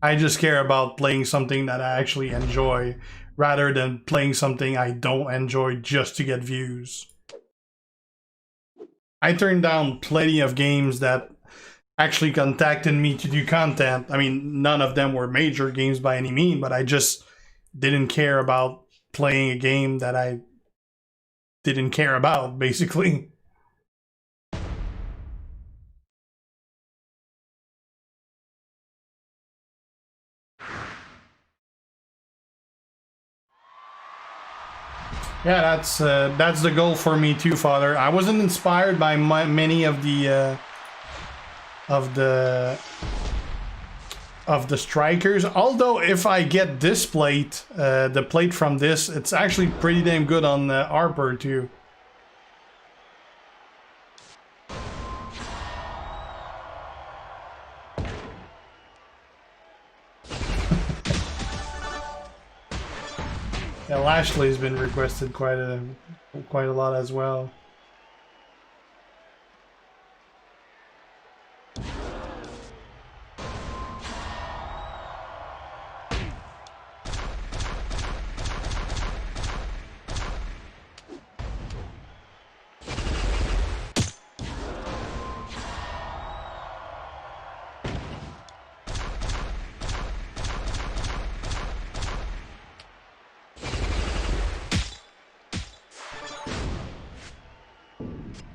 I just care about playing something that I actually enjoy, rather than playing something I don't enjoy just to get views. I turned down plenty of games that actually contacted me to do content. I mean, none of them were major games by any means, but I just didn't care about playing a game that I didn't care about, basically. Yeah, that's the goal for me too, Father. I wasn't inspired by many of the strikers. Although if I get this plate, the plate from this, it's actually pretty damn good on Harper too. Yeah, Lashley's been requested quite a lot as well.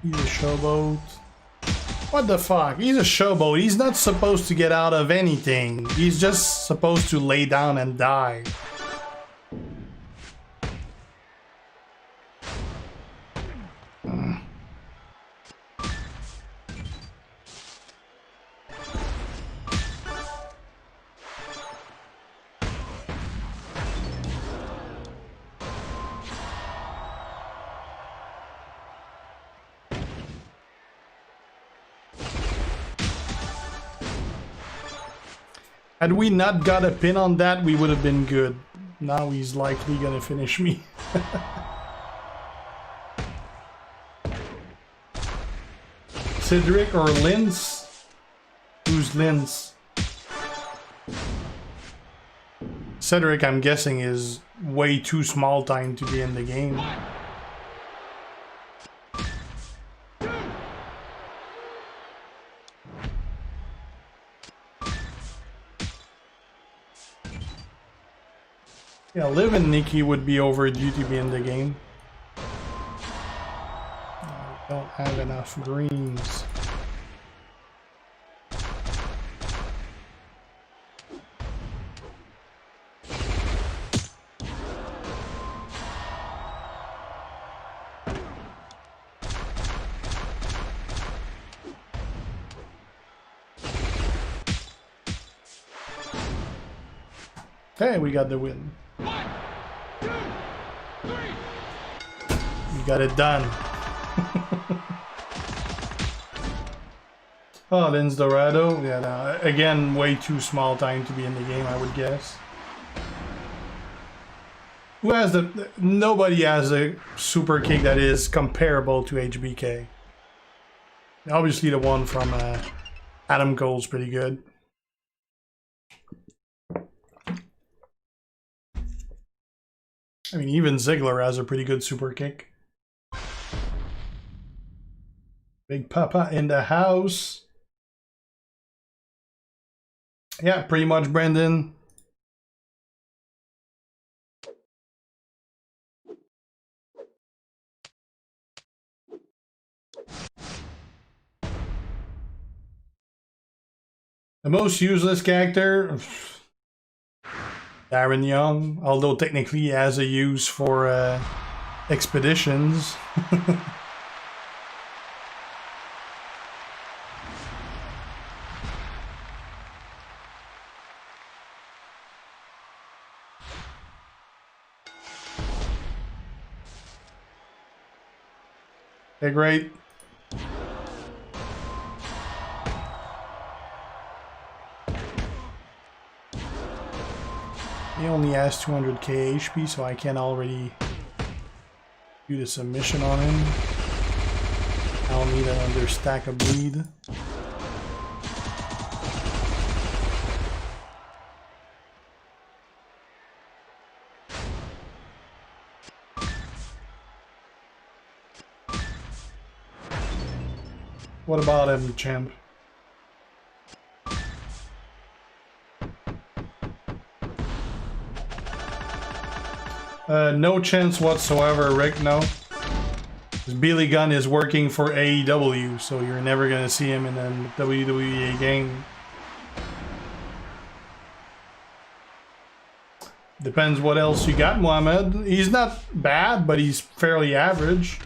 He's a showboat. What the fuck? He's a showboat. He's not supposed to get out of anything. He's just supposed to lay down and die. Had we not got a pin on that, we would have been good. Now he's likely gonna finish me. Cedric or Linz? Who's Linz? Cedric, I'm guessing, is way too small time to be in the game. Yeah, Liv and Nikki would be overdue to be in the game. I don't have enough greens. Hey, we got the win. We got it done. Oh, Linz Dorado. Yeah, no, again, way too small time to be in the game, I would guess. Who has the... Nobody has a super kick that is comparable to HBK. Obviously the one from Adam Cole's pretty good. I mean, even Ziggler has a pretty good super kick. Big Papa in the house. Yeah, pretty much, Brendan. The most useless character... Darren Young, although technically he has a use for expeditions. Okay, great. He only has 200k HP, so I can already do the submission on him. I'll need another stack of bleed. What about him, champ? No chance whatsoever, Rick, no. Billy Gunn is working for AEW, so you're never gonna see him in a WWE game. Depends what else you got, Mohammed. He's not bad, but he's fairly average.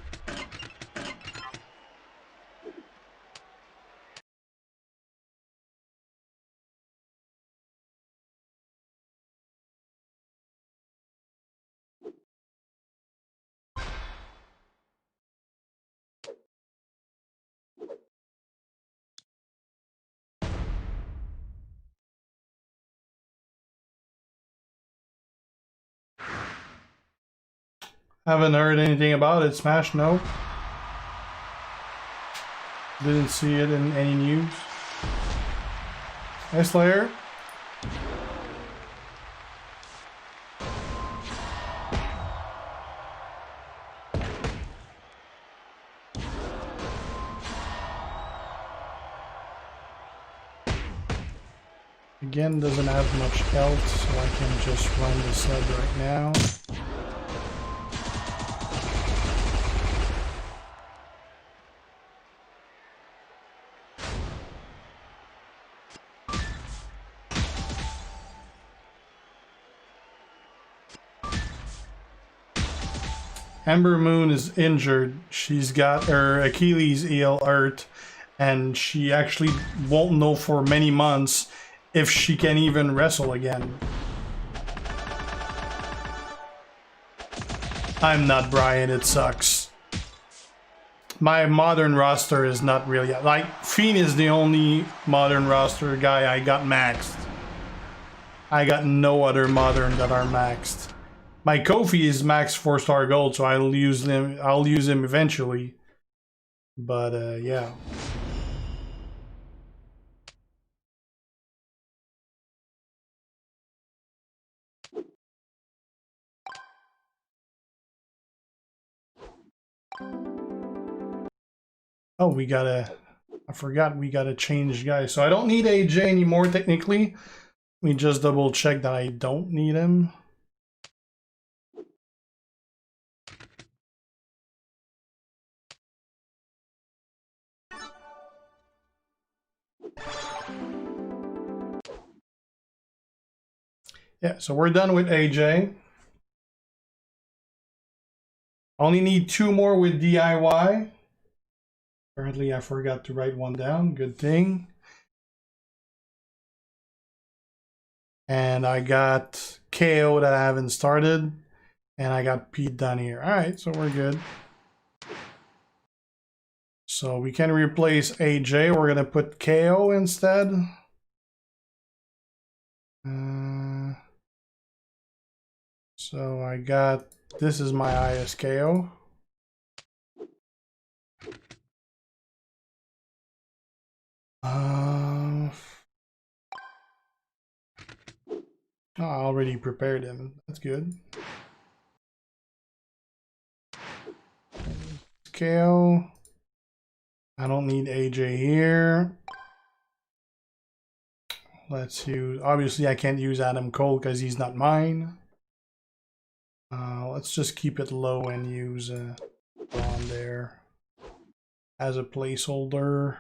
Haven't heard anything about it. Smash, no. Didn't see it in any news. Nice Slayer. Again, doesn't have much health, so I can just run the sub right now. Ember Moon is injured. She's got her Achilles heel hurt, and she actually won't know for many months if she can even wrestle again. I'm not Brian, it sucks. My modern roster is not really... Like, Fiend is the only modern roster guy I got maxed. I got no other modern that are maxed. My Kofi is max 4-star gold, so I'll use him eventually. But yeah. Oh, I forgot we gotta change guys. So I don't need AJ anymore technically. We just double check that I don't need him. Yeah, so we're done with AJ. Only need 2 more with DIY. Apparently I forgot to write one down. Good thing. And I got KO that I haven't started. And I got Pete down here. Alright, so we're good. So we can replace AJ. We're going to put KO instead. So I got... This is my ISKO. I already prepared him. That's good. KO. I don't need AJ here. Let's use... Obviously, I can't use Adam Cole because he's not mine. Let's just keep it low and use on there as a placeholder.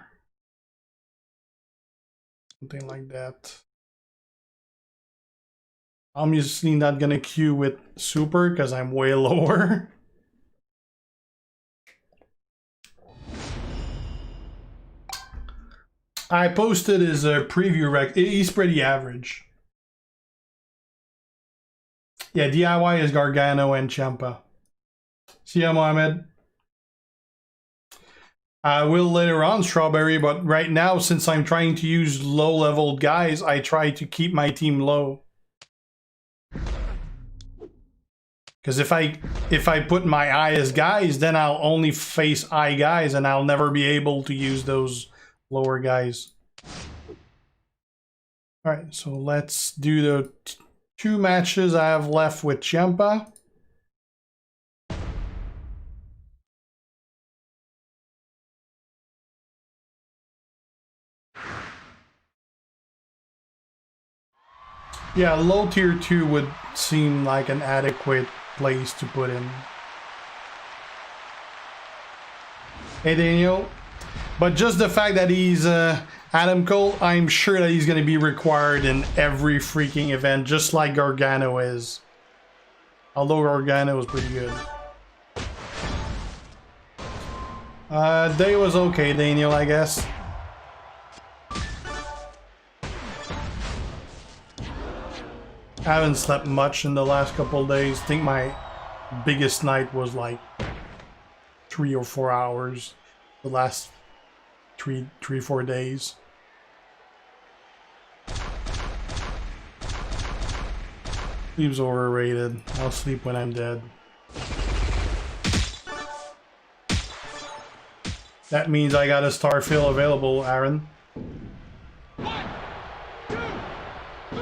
Something like that. I'm obviously not gonna queue with Super because I'm way lower. I posted his preview rec. He's pretty average. Yeah, DIY is Gargano and Ciampa. See ya, Mohammed. I will later on, Strawberry, but right now, since I'm trying to use low-leveled guys, I try to keep my team low. Because if I put my I as guys, then I'll only face I guys, and I'll never be able to use those lower guys. Alright, so let's do the 2 matches I have left with Ciampa. Yeah, low tier 2 would seem like an adequate place to put him. Hey Daniel. But just the fact that he's Adam Cole, I'm sure that he's going to be required in every freaking event, just like Gargano is. Although Gargano was pretty good. Day was okay, Daniel, I guess. I haven't slept much in the last couple of days. I think my biggest night was like 3 or 4 hours. The last 4 days. Sleep's overrated. I'll sleep when I'm dead. That means I got a Starfield available, Aaron. 1, 2, 3.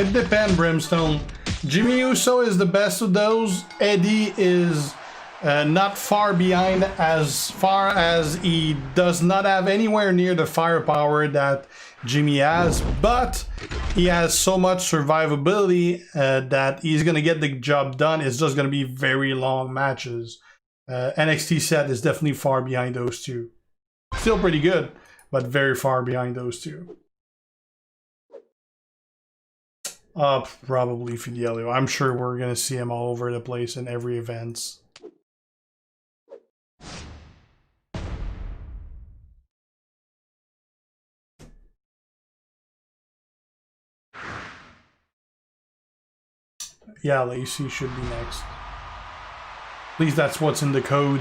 It depends, Brimstone. Jimmy Uso is the best of those. Eddie is not far behind, as far as he does not have anywhere near the firepower that Jimmy has, but he has so much survivability that he's going to get the job done. It's just going to be very long matches. NXT Sept is definitely far behind those two. Still pretty good, but very far behind those two. Probably Fidelio. I'm sure we're going to see him all over the place in every event. Yeah, Lacey should be next. At least that's what's in the code.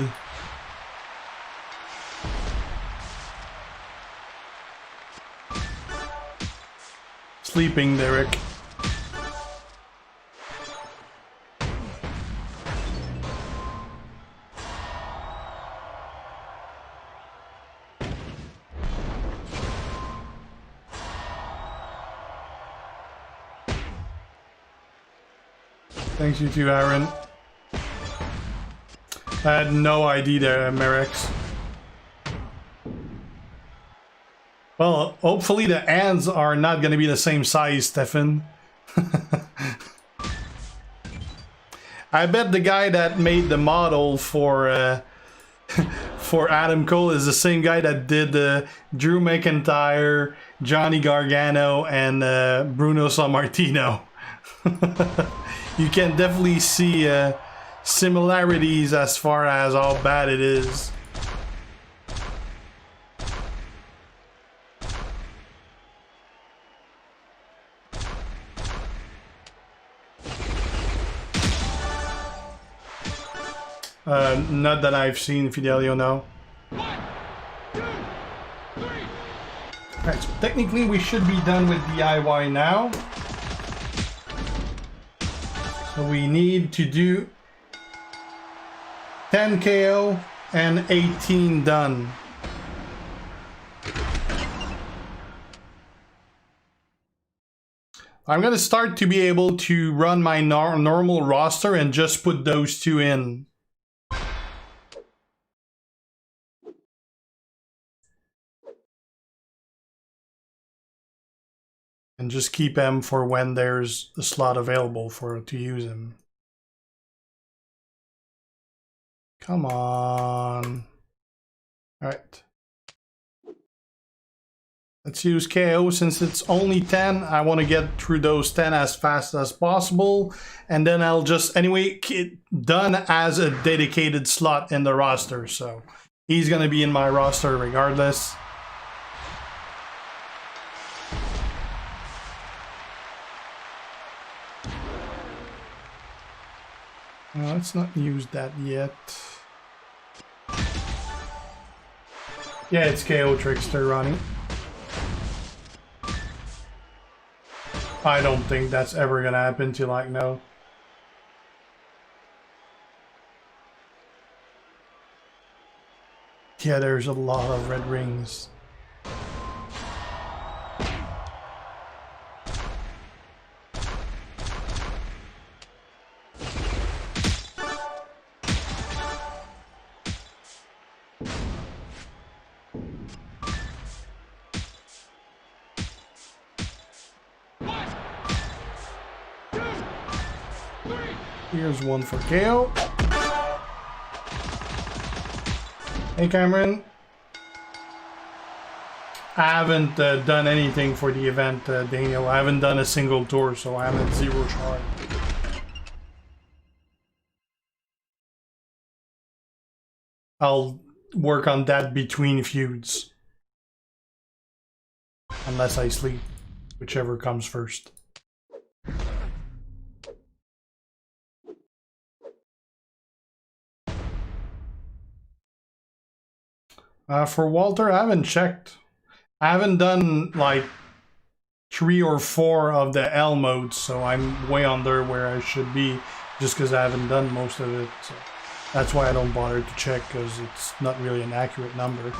Sleeping, Derek. Thanks, you too, Aaron. I had no idea there, Merrick's. Well, hopefully the ants are not going to be the same size, Stefan. I bet the guy that made the model for Adam Cole is the same guy that did Drew McIntyre, Johnny Gargano, and Bruno Sammartino. You can definitely see similarities as far as how bad it is. Not that I've seen, Fidelio, no. 1, 2, 3. Alright, so technically we should be done with DIY now. So we need to do 10 KO and 18 done. I'm gonna start to be able to run my normal roster and just put those two in. And just keep them for when there's a slot available to use them. Come on. Alright. Let's use KO since it's only 10. I want to get through those 10 as fast as possible. And then I'll just, anyway, done as a dedicated slot in the roster. So he's going to be in my roster regardless. Let's not use that yet. Yeah, it's KO Trickster, Ronnie. I don't think that's ever gonna happen to, like, no. Yeah, there's a lot of red rings. Here's one for KO. Hey Cameron. I haven't done anything for the event, Daniel. I haven't done a single tour, so I'm at 0 charge. I'll work on that between feuds. Unless I sleep, whichever comes first. For Walter, I haven't checked. I haven't done like 3 or 4 of the L modes, so I'm way under where I should be, just because I haven't done most of it. So that's why I don't bother to check, because it's not really an accurate number.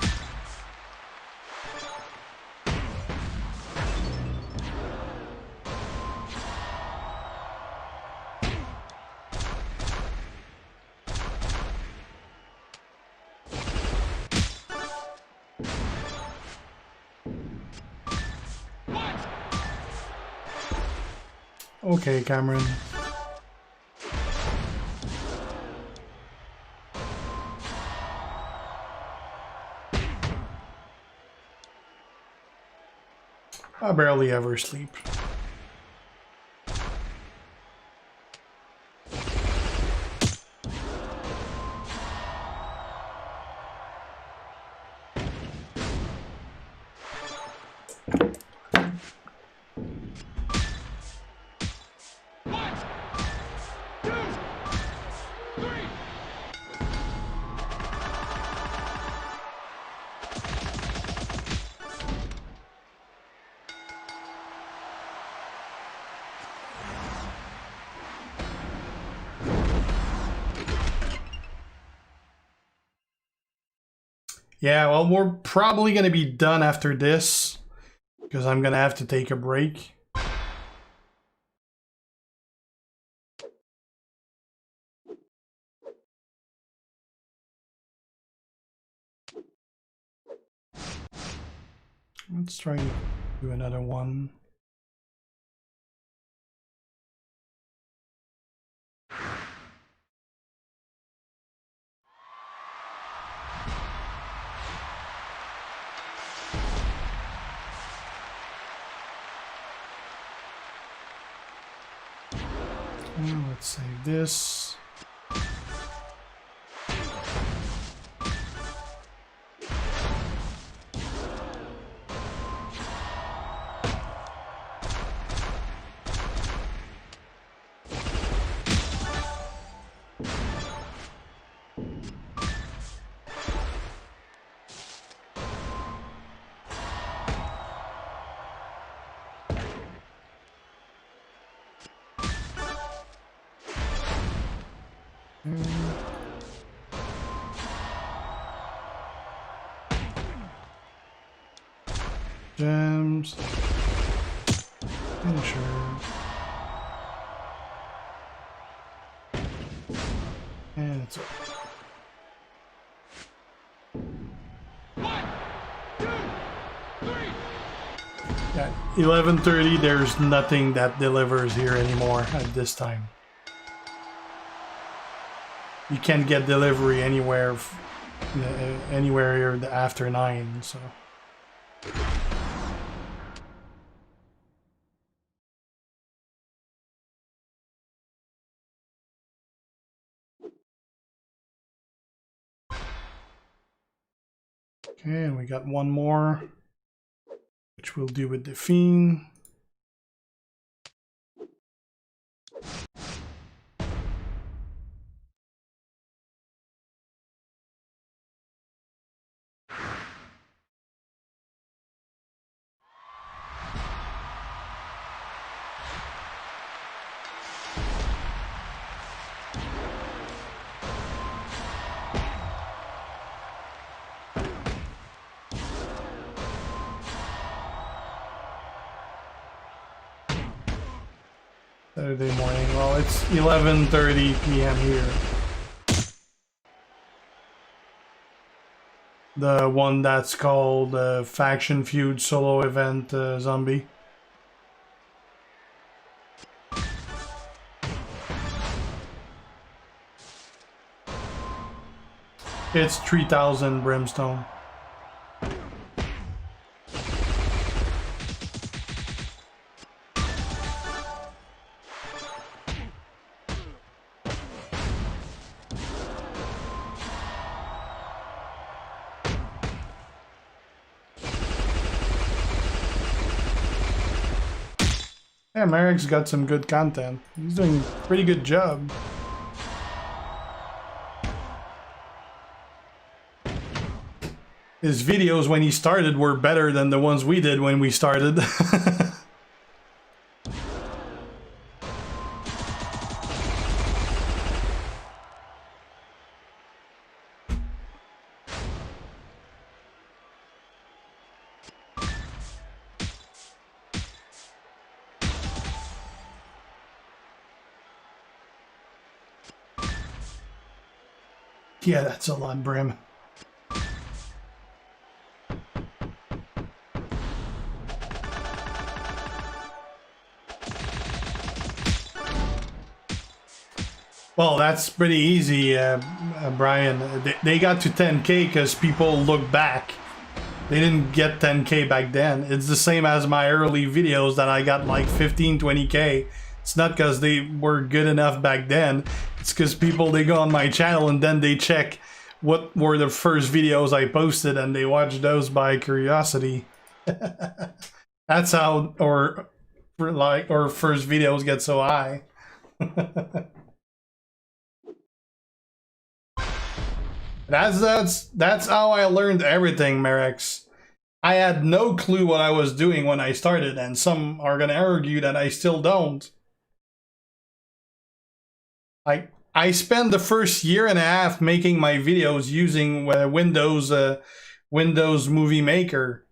Okay, Cameron. I barely ever sleep. Yeah, well, we're probably going to be done after this, because I'm going to have to take a break. Let's try to do another one. Let's save this. Gems. Finisher. And it's over. 1, 2, 3. Yeah, 11:30. There's nothing that delivers here anymore at this time. You can't get delivery anywhere here after 9. So. Okay, and we got one more, which we'll do with the Fiend. Saturday morning. Well, it's 11:30 p.m. here. The one that's called Faction Feud Solo Event Zombie. It's 3,000 brimstone. Yeah, Merrick's got some good content. He's doing a pretty good job. His videos when he started were better than the ones we did when we started. Yeah, that's a lot, Brim. Well, that's pretty easy, Brian. They got to 10K because people look back. They didn't get 10K back then. It's the same as my early videos that I got like 15, 20K. It's not because they were good enough back then. It's because people, they go on my channel and then they check what were the first videos I posted and they watch those by curiosity. That's how our first videos get so high. That's how I learned everything, Merex. I had no clue what I was doing when I started, and some are gonna argue that I still don't. I spent the first year and a half making my videos using Windows Movie Maker.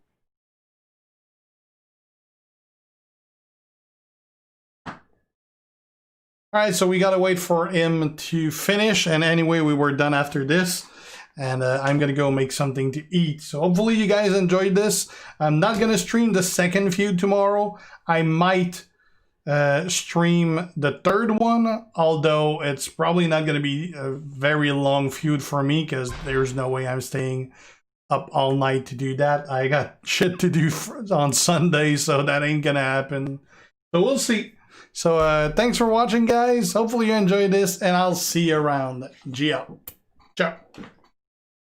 Alright, so we gotta wait for him to finish, and anyway, we were done after this. And I'm gonna go make something to eat. So hopefully you guys enjoyed this. I'm not gonna stream the second feud tomorrow. I might stream the third one, although it's probably not gonna be a very long feud for me because there's no way I'm staying up all night to do that. I got shit to do on Sunday, so that ain't gonna happen. So we'll see. So thanks for watching, guys. Hopefully you enjoyed this, and I'll see you around. Ciao. Ciao.